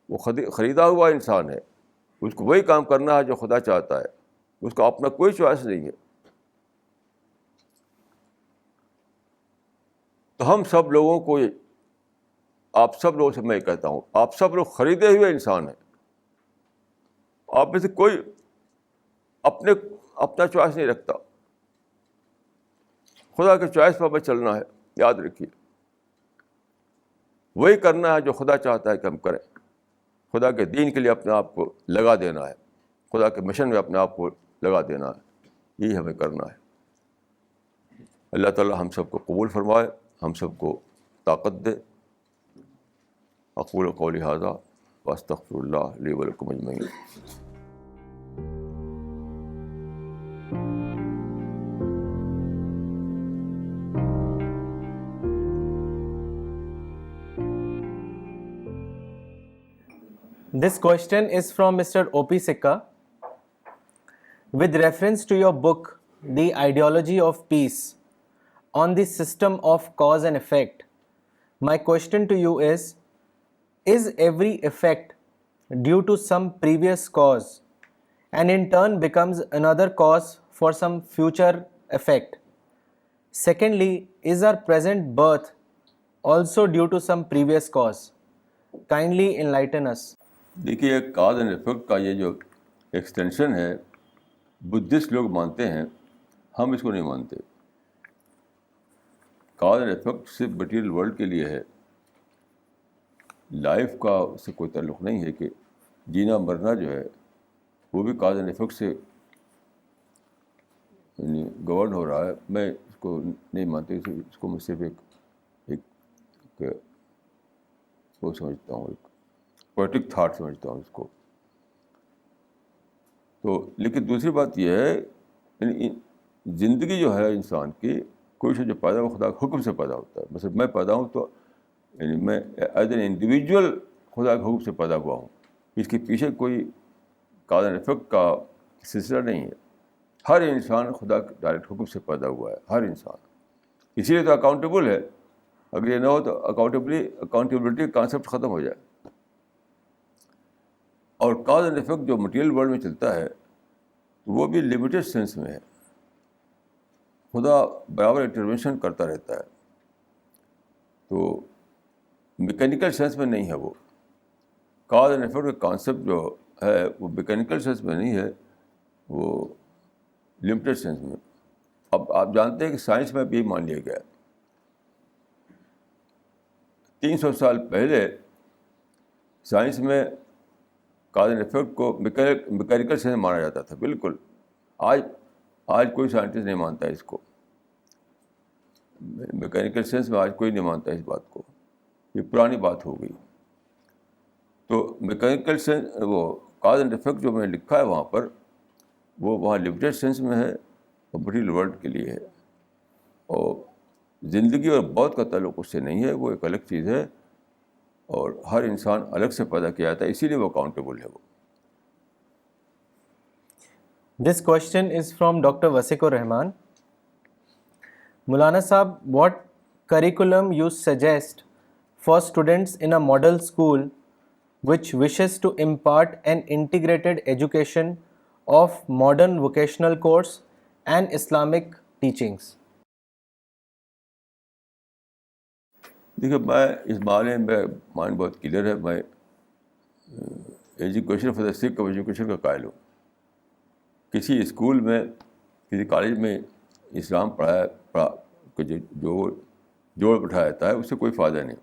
وہ خریدا ہوا انسان ہے، اس کو وہی کام کرنا ہے جو خدا چاہتا ہے، اس کو اپنا کوئی چوائس نہیں ہے. تو ہم سب لوگوں کو، آپ سب لوگوں سے میں کہتا ہوں، آپ سب لوگ خریدے ہوئے انسان ہیں. آپ میں سے کوئی اپنا چوائس نہیں رکھتا، خدا کے چوائس پر ہمیں چلنا ہے. یاد رکھیے وہی کرنا ہے جو خدا چاہتا ہے کہ ہم کریں. خدا کے دین کے لیے اپنے آپ کو لگا دینا ہے، خدا کے مشن میں اپنے آپ کو لگا دینا ہے، یہی ہمیں کرنا ہے. اللہ تعالیٰ ہم سب کو قبول فرمائے، ہم سب کو طاقت دے. اقول قولی ھذا واستغفر اللہ لی ولکم اجمعین. This question is from Mr. O.P. Sikka. With reference to your book, The Ideology of Peace, on the system of cause and effect, my question to you is every effect due to some previous cause and in turn becomes another cause for some future effect? Secondly, is our present birth also due to some previous cause? Kindly enlighten us. دیکھیے cause and effect کا یہ جو extension ہے، Buddhist لوگ مانتے ہیں، ہم اس کو نہیں مانتے. کاز اینڈ افیکٹ صرف مٹیریل ورلڈ کے لیے ہے، لائف کا اس سے کوئی تعلق نہیں ہے. کہ جینا مرنا جو ہے وہ بھی کاز اینڈ افیکٹ سے یعنی گورن ہو رہا ہے. میں اس کو نہیں مانتا، اس کو میں صرف ایک وہ سمجھتا ہوں، ایک پوئٹک تھاٹ سمجھتا ہوں اس کو. تو لیکن دوسری بات یہ ہے یعنی زندگی جو ہے انسان کی، کوئی شے جو پیدا ہو خدا کے حکم سے پیدا ہوتا ہے. مثلا میں پیدا ہوں تو یعنی میں ایز این انڈیویجول خدا کے حکم سے پیدا ہوا ہوں. اس کے پیچھے کوئی کاز اینڈ افیکٹ کا سلسلہ نہیں ہے. ہر انسان خدا کے ڈائریکٹ حکم سے پیدا ہوا ہے، ہر انسان. اسی لیے تو اکاؤنٹیبل ہے. اگر یہ نہ ہو تو اکاؤنٹیبلٹی کا کانسیپٹ ختم ہو جائے. اور کاز اینڈ افیکٹ جو مٹیریل ورلڈ میں چلتا ہے وہ بھی لمیٹڈ سینس میں ہے. خدا برابر انٹرونشن کرتا رہتا ہے, تو میکینیکل سینس میں نہیں ہے. وہ کاز اینڈ ایفیکٹ کا کانسیپٹ جو ہے وہ میکینیکل سینس میں نہیں ہے, وہ لمیٹڈ سینس میں. اب آپ جانتے ہیں کہ سائنس میں بھی یہی مان لیا گیا ہے. 300 سال پہلے سائنس میں کاز اینڈ ایفیکٹ کو میکینیکل سینس مانا جاتا تھا. بالکل آج کوئی سائنٹسٹ نہیں مانتا اس کو. میکینیکل سینس میں آج کوئی نہیں مانتا اس بات کو. یہ پرانی بات ہو گئی. تو میکینیکل سینس, وہ کاز اینڈ ایفیکٹ جو میں نے لکھا ہے وہاں پر, وہ وہاں لمیٹڈ سینس میں ہے اور مٹیریل ورلڈ کے لیے ہے. اور زندگی اور موت کا تعلق اس سے نہیں ہے, وہ ایک الگ چیز ہے, اور ہر انسان الگ سے پیدا کیا جاتا ہے, اسی لیے وہ اکاؤنٹیبل ہے. وہ This question is from Dr. Wasiqur Rahman. Maulana Sahab, what curriculum you suggest for students in a model school which wishes to impart an integrated education of modern vocational course and Islamic teachings? دیکھیے, میں اس بارے میں mind بہت clear ہے. میں education for the sake of education کا قائل ہوں. کسی اسکول میں, کسی کالج میں اسلام پڑھا جو جوڑ بٹھایا جاتا ہے, اس سے کوئی فائدہ نہیں.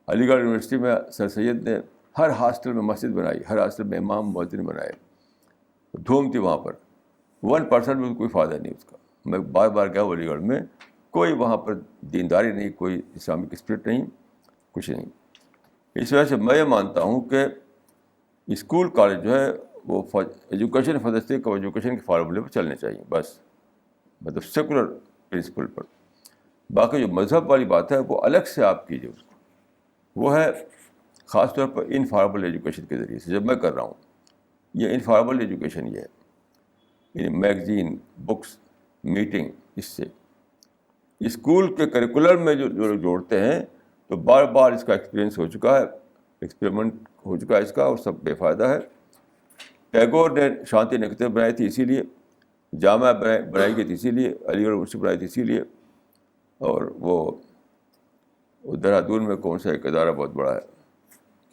علی گڑھ یونیورسٹی میں سر سید نے ہر ہاسٹل میں مسجد بنائی, ہر ہاسٹل میں امام مؤذن بنائے, دھوم تھی وہاں پر. 1% میں کوئی فائدہ نہیں اس کا. میں بار بار گیا علی گڑھ میں, کوئی وہاں پر دینداری نہیں, کوئی اسلامک اسپرٹ نہیں, کچھ نہیں. اس وجہ سے میں یہ مانتا ہوں کہ اسکول کالج جو ہے وہ education for the sake of education کے فارمولے پر چلنے چاہیے بس, مطلب سیکولر پرنسپل پر. باقی جو مذہب والی بات ہے وہ الگ سے آپ کیجیے اس کو. وہ ہے خاص طور پر انفارمل ایجوکیشن کے ذریعے سے. جب میں کر رہا ہوں یہ انفارمل ایجوکیشن, یہ ہے یعنی میگزین, بکس, میٹنگ. اس سے اسکول کے کریکولم میں جو لوگ جوڑتے ہیں تو بار بار اس کا ایکسپیرئنس ہو چکا ہے, ایکسپیریمنٹ ہو چکا ہے اس کا, اور سب بے فائدہ ہے. ٹیگور نے شانتی نکیتن بنائی تھی اسی لیے, جامعہ بنائی گئی تھی اسی لیے, علی گڑھ یونیورسٹی بنائی تھی اسی لیے, اور وہ دہرادون میں کون سا ایک ادارہ بہت بڑا ہے,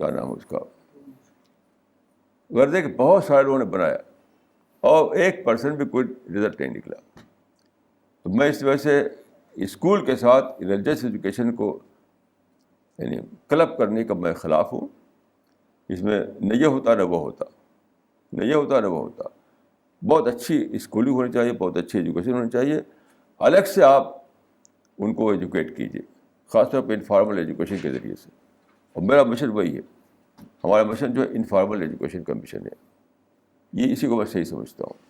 کیا نام ہے اس کا, غرض ہے کہ بہت سارے لوگوں نے بنایا اور 1% بھی کوئی رزلٹ نہیں نکلا. تو میں اس وجہ سے اسکول کے ساتھ ریلیجس ایجوکیشن کو یعنی کلب کرنے کا میں خلاف ہوں. اس میں نہ یہ ہوتا نہ وہ ہوتا, نہ یہ ہوتا نہ وہ ہوتا. بہت اچھی اسکولنگ ہونی چاہیے, بہت اچھی ایجوکیشن ہونی چاہیے, الگ سے آپ ان کو ایجوکیٹ کیجیے, خاص طور پہ انفارمل ایجوکیشن کے ذریعے سے. اور میرا مشن وہی ہے, ہمارا مشن جو ہے انفارمل ایجوکیشن کا مشن ہے. یہ اسی کو میں صحیح سمجھتا ہوں.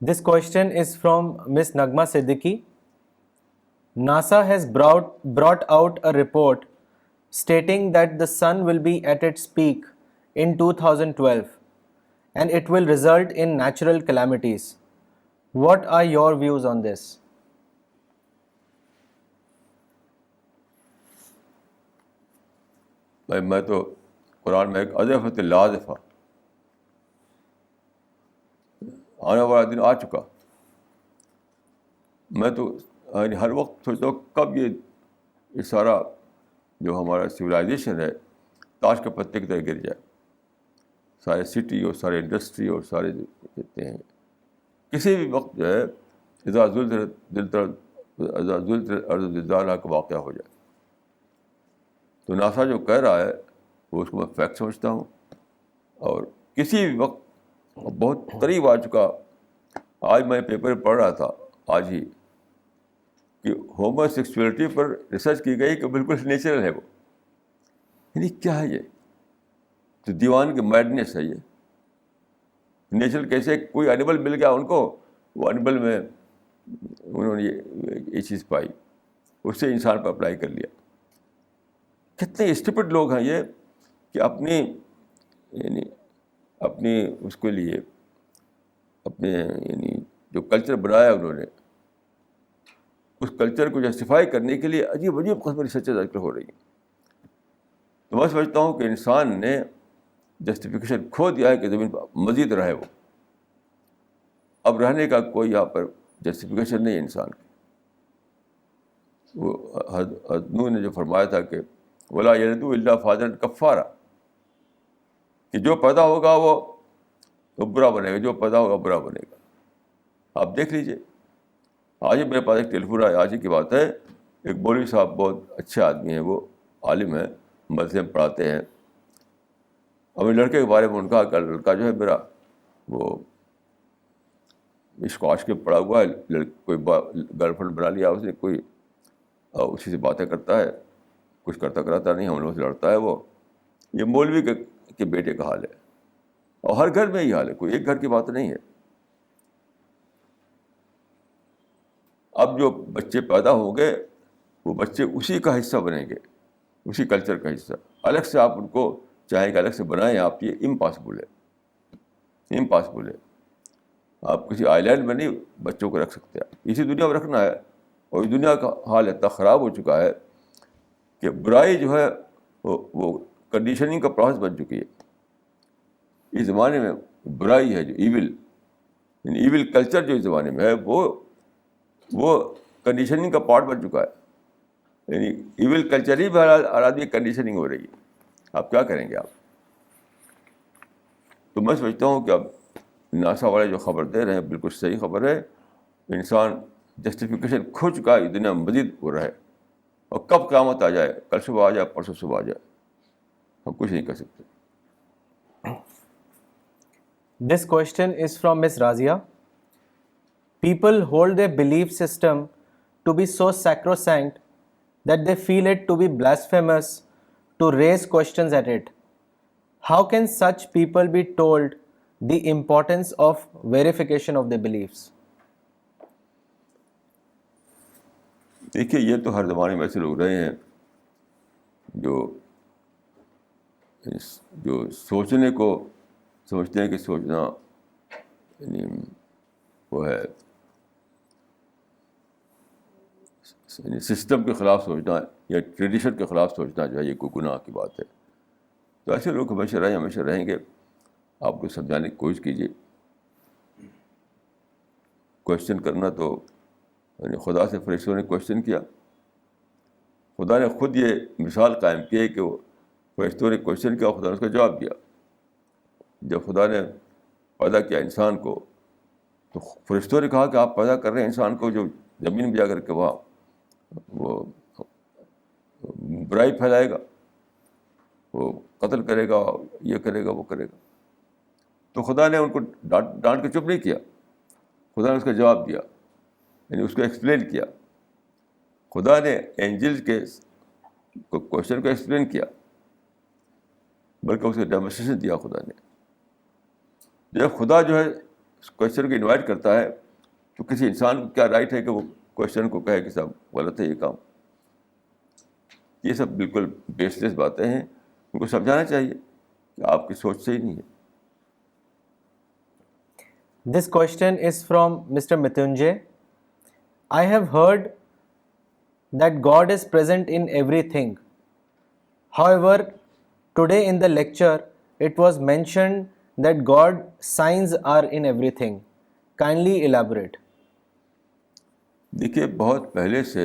This question is from Ms. Nagma Siddiqui. NASA has brought out a report stating that the sun will be at its peak in 2012 and it will result in natural calamities. What are your views on this? میں تو قرآن میں ایک اضافت لازفہ, آنے والا دن آ چکا. میں تو ہر وقت سوچتا ہوں کب یہ سارا جو ہمارا سویلائزیشن ہے تاش کے پتے کی طرح گر جائے. سارے سٹی اور سارے انڈسٹری اور سارے کہتے ہیں کسی بھی وقت جو ہے اذا زلزلت الارض زلزالہا کا واقعہ ہو جائے. تو ناسا جو کہہ رہا ہے وہ اس کو میں فیکٹ سمجھتا ہوں, اور کسی بھی وقت بہت قریب آ چکا. آج میں پیپر پڑھ رہا تھا آج ہی کہ ہومو سیکسولیٹی پر ریسرچ کی گئی کہ بالکل نیچرل ہے وہ. یعنی کیا ہے یہ, تو دیوان کی میڈنیس ہے یہ. نیچرل کیسے, کوئی اینیمل مل گیا ان کو, وہ اینیمل میں انہوں نے یہ چیز پائی, اس سے انسان پر اپلائی کر لیا. کتنے اسٹوپڈ لوگ ہیں یہ کہ اپنی اس کے لیے اپنے یعنی جو کلچر بنایا انہوں نے, اس کلچر کو جسٹیفائی کرنے کے لیے عجیب عجیب قسم کی ریسرچز آج کل ہو رہی ہیں. تو میں سمجھتا ہوں کہ انسان نے جسٹیفیکیشن کھو دیا ہے کہ زمین پر مزید رہے وہ. اب رہنے کا کوئی یہاں پر جسٹیفیکیشن نہیں ہے انسان کی. وہ حضرت نوح نے جو فرمایا تھا کہ ولا یلد الا فاجرا کفارا، کہ جو پیدا ہوگا وہ برا بنے گا، جو پیدا ہوگا برا بنے گا. آپ دیکھ لیجیے، آج ہی میرے پاس ایک ٹیلیفون آیا، آج ہی کی بات ہے. ایک مولوی صاحب بہت اچھے آدمی ہیں، وہ عالم ہیں، مدرسے میں پڑھاتے ہیں. ابھی لڑکے کے بارے میں ان کا لڑکا جو ہے میرا وہ اسکواش کے پڑا ہوا ہے، کوئی گرل فرینڈ بنا لیا اس نے، کوئی اسی سے باتیں کرتا ہے، کچھ کرتا کراتا نہیں، ہم لوگوں سے لڑتا ہے وہ. یہ مولوی کے بیٹے کا حال ہے، اور ہر گھر میں یہ حال ہے، کوئی ایک گھر کی بات نہیں ہے. اب جو بچے پیدا ہوں گے وہ بچے اسی کا حصہ بنیں گے، اسی کلچر کا حصہ. الگ سے آپ ان کو چاہیں کہ الگ سے بنائیں آپ، یہ امپاسبل ہے، امپاسبل ہے. آپ کسی آئی لینڈ میں نہیں بچوں کو رکھ سکتے، آپ اسی دنیا میں رکھنا ہے. اور اس دنیا کا حال اتنا خراب ہو چکا ہے کہ برائی جو ہے وہ کنڈیشننگ کا پروسیس بن چکی ہے. اس زمانے میں برائی ہے جو ایول کلچر جو اس زمانے میں ہے وہ کنڈیشننگ کا پارٹ بن چکا ہے. یعنی ایول کلچر ہی آدمی کنڈیشننگ ہو رہی ہے. آپ کیا کریں گے آپ؟ تو میں سمجھتا ہوں کہ اب ناسا والے جو خبر دے رہے ہیں بالکل صحیح خبر ہے. انسان جسٹیفیکیشن کھو چکا ہے، دنیا میں مزید ہو رہا ہے. اور کب قیامت آ جائے، کل صبح آ جائے، پرسوں صبح آ جائے، ہم کچھ نہیں کر سکتے. This question is from Ms. Razia. People hold their belief system to be so sacrosanct that they feel it to be blasphemous to raise questions at it. How can such people be told the importance of verification of their beliefs? دیکھیے، یہ تو ہر زمانے میں ایسے لوگ رہے ہیں جو سوچنے کو سمجھتے ہیں کہ سوچنا یعنی وہ ہے سسٹم کے خلاف سوچنا یا ٹریڈیشن کے خلاف سوچنا جو ہے یہ کوئی گناہ کی بات ہے. تو ایسے لوگ ہمیشہ رہیں گے. آپ کو سمجھانے کی کوشش کیجیے. کوشچن کرنا تو یعنی خدا سے فرشتوں نے کوشچن کیا، خدا نے خود یہ مثال قائم کی ہے کہ وہ فرشتوں نے کوشچن کیا، خدا نے اس کا جواب دیا. جب خدا نے پیدا کیا انسان کو تو فرشتوں نے کہا کہ آپ پیدا کر رہے ہیں انسان کو جو زمین میں جا کر کے وہاں وہ برائی پھیلائے گا، وہ قتل کرے گا، یہ کرے گا، وہ کرے گا. تو خدا نے ان کو ڈانٹ کے چپ نہیں کیا، خدا نے اس کا جواب دیا، یعنی اس کو ایکسپلین کیا. خدا نے اینجلز کے کوشچن کو ایکسپلین کیا، بلکہ اسے ڈیمونسٹریشن دیا خدا نے. جب خدا جو ہے کوشچن کو انوائٹ کرتا ہے تو کسی انسان کو کیا رائٹ ہے کہ وہ کوشچن کو کہے کہ صاحب غلط ہے یہ کام؟ یہ سب بالکل بیس لیس باتیں ہیں. ان کو سمجھانا چاہیے کہ آپ کی سوچ صحیح نہیں ہے. This question is from Mr. Mitunjay. I have heard that God is present in everything. However, today in the lecture, it was mentioned that God's signs are in everything. Kindly elaborate. دیکھیے، بہت پہلے سے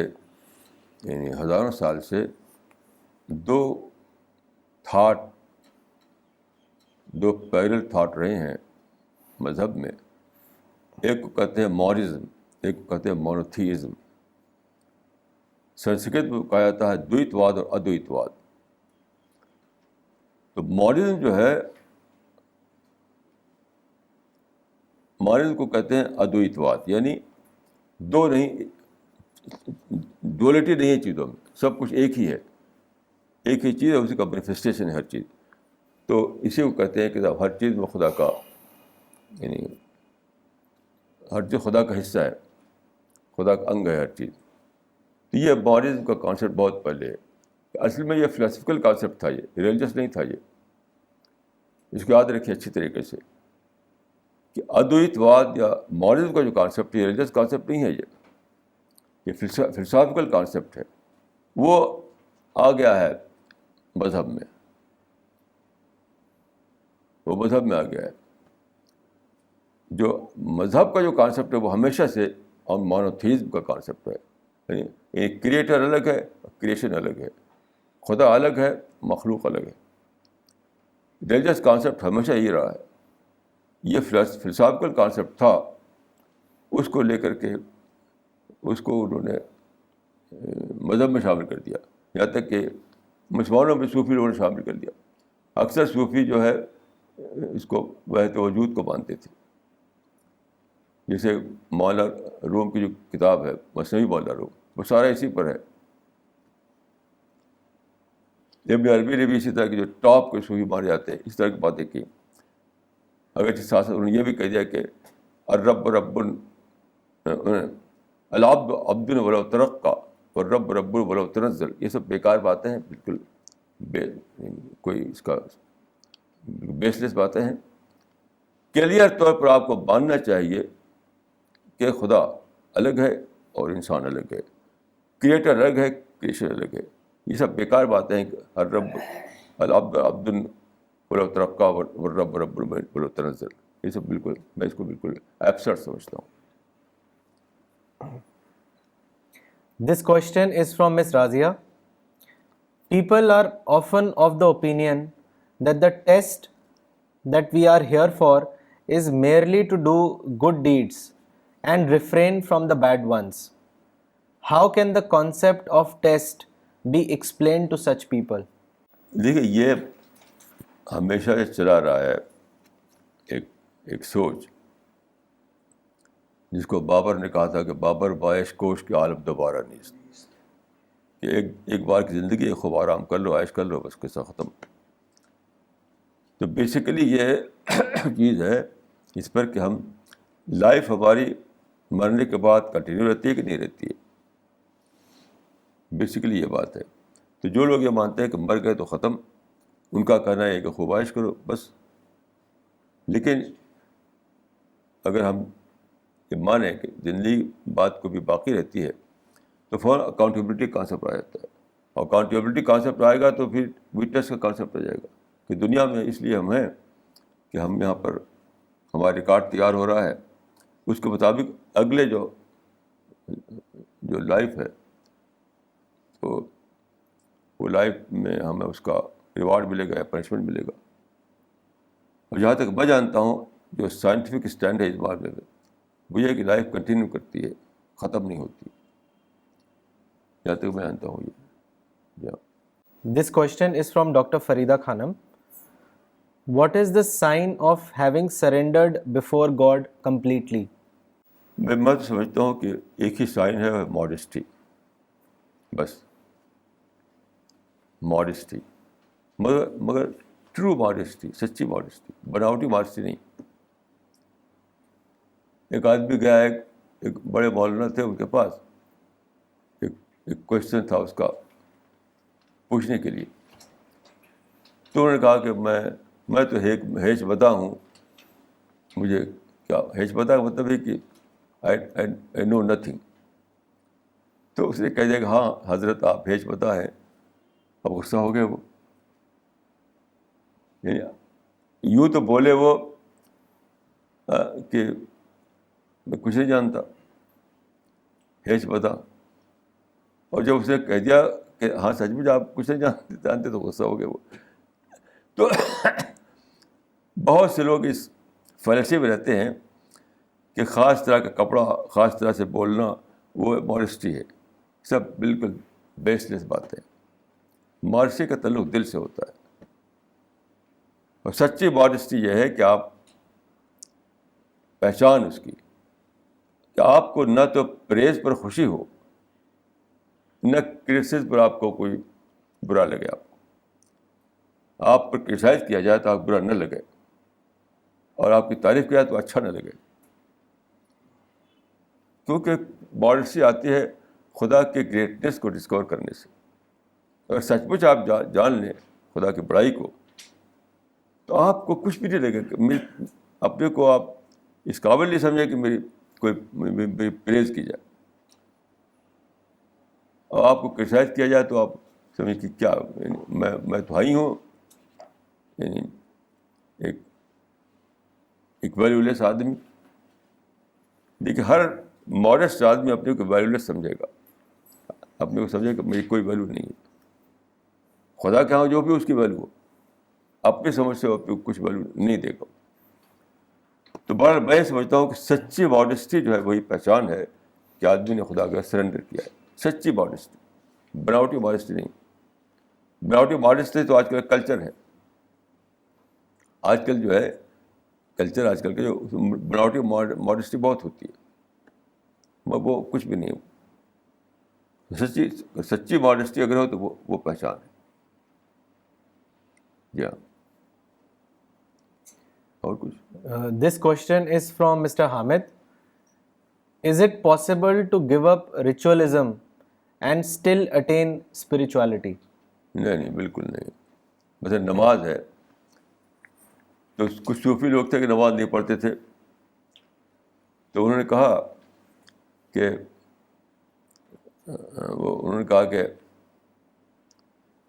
یعنی ہزاروں سال سے دو parallel thought رہے ہیں مذہب میں. ایک کو کہتے ہیں مورزم، ایک کو کہتے ہیں مونوتھیزم. سنسکرت میں کہا جاتا ہے دویتواد اور ادویتواد. تو مورزم جو ہے، مورزم کو کہتے ہیں ادویتواد، یعنی دو نہیں، ڈولیٹی نہیں ہے چیزوں میں، سب کچھ ایک ہی ہے، ایک ہی چیز ہے، اسی کا مینیفیسٹیشن ہے ہر چیز. تو اسی کو کہتے ہیں کہ ہر چیز میں خدا کا یعنی ہر چیز خدا کا حصہ ہے، خدا کا انگ ہے ہر چیز. تو یہ مورزم کا کانسیپٹ بہت پہلے ہے. اصل میں یہ فلاسفیکل کانسیپٹ تھا، یہ ریلیجس نہیں تھا. اس کو یاد رکھیے اچھی طریقے سے کہ ادویتواد یا مورزم کا جو کانسیپٹ ہے ریلیجس کانسیپٹ نہیں ہے، یہ فلسافیکل کانسیپٹ ہے. وہ آ گیا ہے مذہب میں. وہ مذہب میں آ گیا ہے. جو مذہب کا جو کانسیپٹ ہے وہ ہمیشہ سے مونوتھیزم کا کانسیپٹ ہے. یعنی کریٹر الگ ہے، کریشن الگ ہے، خدا الگ ہے، مخلوق الگ ہے. ریلیجس کانسیپٹ ہمیشہ یہ رہا ہے. یہ فلسافیکل کانسیپٹ تھا، اس کو لے کر کے اس کو انہوں نے مذہب میں شامل کر دیا. یہاں تک کہ مسلمانوں میں صوفی لوگوں نے شامل کر دیا. اکثر صوفی جو ہے اس کو وحدت وجود کو مانتے تھے. جیسے مولانا روم کی جو کتاب ہے مثنوی مولانا روم، وہ سارا اسی پر ہے. ابن عربی نے بھی اسی طرح کے جو ٹاپ کے صوفی مانے جاتے ہیں اس طرح کی باتیں کی. اگرچہ ساتھ انہوں نے یہ بھی کہہ دیا کہ الرب رب العبد عبد ولو ترقى والرب رب ولو تنزل. یہ سب بیکار باتیں ہیں، بالکل کوئی اس کا بیس لیس باتیں ہیں. کلیئر طور پر آپ کو ماننا چاہیے کہ خدا الگ ہے اور انسان الگ ہے، کریٹر الگ ہے، کریشن الگ ہے. یہ سب بیکار باتیں ہیں. الرب العبد عبد ولو ترقى والرب رب ولو تنزل. یہ سب بالکل، میں اس کو بالکل ایبسرڈ سمجھتا ہوں. This question is from Ms. Razia. People are often of the opinion that the test that we are here for is merely to do good deeds and refrain from the bad ones. How can the concept of test be explained to such people? دیکھیے یہ ہمیشہ سے چلا رہا ہے ایک سوچ، جس کو بابر نے کہا تھا کہ بابر بایش کوش کے عالم دوبارہ نیست. کہ ایک بار کی زندگی خوب آرام کر لو، عائش کر لو، بس قصہ ختم. تو بیسیکلی یہ چیز ہے اس پر کہ ہم لائف ہماری مرنے کے بعد کنٹینیو رہتی ہے کہ نہیں رہتی ہے. بیسیکلی یہ بات ہے. تو جو لوگ یہ مانتے ہیں کہ مر گئے تو ختم، ان کا کہنا ہے کہ خوب عائش کرو بس. لیکن اگر ہم یہ مانیں کہ زندگی بات کو بھی باقی رہتی ہے تو فوراً اکاؤنٹیبلٹی کانسیپٹ آ جاتا ہے. اور اکاؤنٹیبلٹی کانسیپٹ آئے گا تو پھر وٹنس کا کانسیپٹ آ جائے گا کہ دنیا میں اس لیے ہم ہیں کہ ہم یہاں پر ہمارا ریکارڈ تیار ہو رہا ہے، اس کے مطابق اگلے جو لائف ہے تو وہ لائف میں ہمیں اس کا ریوارڈ ملے گا یا پنشمنٹ ملے گا. اور جہاں تک میں جانتا ہوں جو سائنٹیفک اسٹینڈ ہے اس معاملے میں وہ یہ کہ لائف کنٹینیو کرتی ہے، ختم نہیں ہوتی. جہاں تک میں جانتا ہوں یہ. This question is from Dr. Farida Khanam. What is the sign of having surrendered before God completely? میں تو سمجھتا ہوں کہ ایک ہی سائن ہے، ماڈسٹی. بس ماڈسٹی، مگر ٹرو ماڈسٹی، سچی ماڈسٹی، بناوٹی ماڈسٹی نہیں. ایک آدمی گیا ہے، ایک بڑے مولانا تھے، ان کے پاس ایک کوشچن تھا اس کا پوچھنے کے لیے. تو انہوں نے کہا کہ میں تو ہیچ بدا ہوں. مجھے کیا ہیچ بدا کا مطلب ہے کہ آئی نو نتھنگ. تو اس نے کہہ دیا کہ ہاں حضرت آپ ہیچ بدا ہیں. اب غصہ ہو گئے وہ. یعنی یوں تو بولے وہ کہ میں کچھ نہیں جانتا، ہیچ بدا. اور جب اس نے کہہ دیا کہ ہاں سچ مچ آپ کچھ نہیں جانتے تو غصہ ہو گئے وہ. تو بہت سے لوگ اس فلسفے میں رہتے ہیں کہ خاص طرح کا کپڑا، خاص طرح سے بولنا وہ ماڈسٹی ہے. سب بالکل بیس لیس بات ہے. ماڈسٹی کا تعلق دل سے ہوتا ہے. اور سچی ماڈسٹی یہ ہے کہ آپ پہچان اس کی کہ آپ کو نہ تو پریز پر خوشی ہو، نہ کرٹیسزم پر آپ کو کوئی برا لگے. آپ پر کرٹیسائز کیا جائے تو آپ برا نہ لگے، اور آپ کی تعریف کیا جائے تو اچھا نہ لگے. کیونکہ ماڈسٹی آتی ہے خدا کے گریٹنس کو ڈسکور کرنے سے. اگر سچ مچ آپ جان لیں خدا کی بڑائی کو تو آپ کو کچھ بھی نہیں لگے کہ اپنے کو آپ اس قابل نہیں سمجھیں کہ میری پریز کی جائے. اور آپ کو کرٹیسائز کیا جائے تو آپ سمجھیں کہ کیا میں تو ہی ہوں، یعنی ایک ایک ویلیولیس آدمی. دیکھیے ہر ماڈسٹ آدمی اپنے کو ویلیولیس سمجھے گا, اپنے کو سمجھے گا میری کوئی ویلیو نہیں ہے. خدا کے ہاں جو بھی اس کی ویلیو ہو, اپنی سمجھ سے اپنے کچھ ویلیو نہیں دے گا. تو بہرحال میں سمجھتا ہوں کہ سچی ماڈسٹی جو ہے وہی پہچان ہے کہ آدمی نے خدا کا سرنڈر کیا ہے. سچی ماڈسٹی, بناوٹی ماڈسٹی نہیں. بناوٹی ماڈسٹی تو آج کل کلچر ہے. آج کل جو ہے کلچر, آج کل کے جو بناوٹی ماڈسٹی بہت ہوتی ہے, وہ کچھ بھی نہیں ہو. سچی ماڈسٹی اگر ہو تو وہ پہچان ہے. جی ہاں. اور کچھ؟ This question is from Mr. Hamid. Is it possible to give up ritualism and still attain spirituality? نہیں, بالکل نہیں. مثلا نماز ہے تو کچھ صوفی لوگ تھے کہ نماز نہیں پڑھتے تھے, تو انہوں نے کہا کہ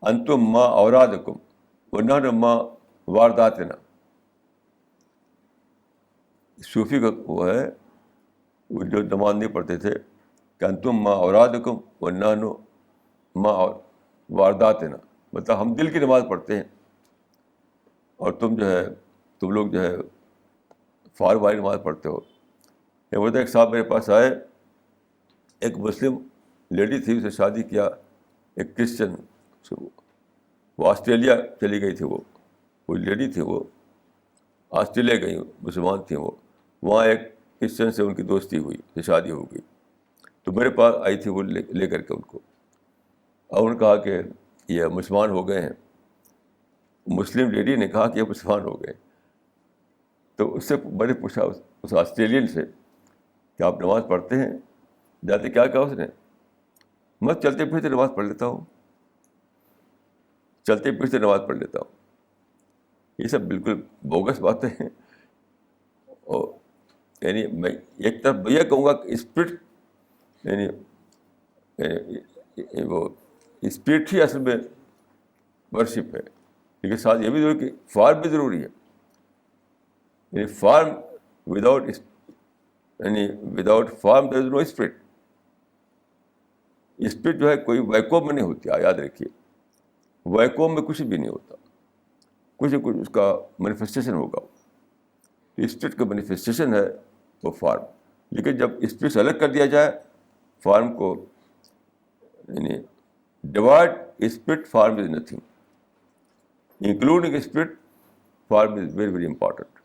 انتم ما اورادکم ونحن ما وارداتنا. صوفی کا وہ ہے, وہ جو نماز نہیں پڑھتے تھے کہ انتم ما اورادکم ونحن ما وارداتنا, مطلب ہم دل کی نماز پڑھتے ہیں اور تم لوگ جو ہے فار والی نماز پڑھتے ہو. ایک صاحب میرے پاس آئے, ایک مسلم لیڈی تھی, اسے شادی کیا ایک کرسچن سے. وہ آسٹریلیا چلی گئی تھی. وہ لیڈی تھی, وہ آسٹریلیا گئی, مسلمان تھیں وہ. وہاں ایک کرسچن سے ان کی دوستی ہوئی, سے شادی ہو گئی. تو میرے پاس آئی تھی وہ لے کر کے ان کو, اور انہوں نے کہا کہ یہ مسلمان ہو گئے ہیں. مسلم لیڈی نے کہا کہ یہ مسلمان ہو گئے. تو اس سے میں نے پوچھا اس آسٹریلین سے کہ آپ نماز پڑھتے ہیں؟ جاتے کیا کہا اس نے, میں چلتے پھرتے نماز پڑھ لیتا ہوں, چلتے پھرتے نماز پڑھ لیتا ہوں. یہ سب بالکل بوگس باتیں ہیں. اور یعنی میں ایک طرف یہ کہوں گا کہ اسپرٹ, یعنی وہ اسپرٹ ہی اصل میں ورشپ ہے. لیکن ساتھ یہ بھی ضروری کہ فارم بھی ضروری ہے. یعنی فارم وداؤٹ فارم دیر از نو اسپرٹ. اسپرٹ جو ہے کوئی ویکوم میں نہیں ہوتی, یاد رکھیے. ویکوم میں کچھ بھی نہیں ہوتا, کچھ نہ کچھ اس کا مینیفیسٹیشن ہوگا. اسپرٹ کا مینیفیسٹیشن ہے وہ فارم. لیکن جب اسپرٹ سے الگ کر دیا جائے فارم کو, یعنی divide spirit form is nothing, including spirit form is very very important.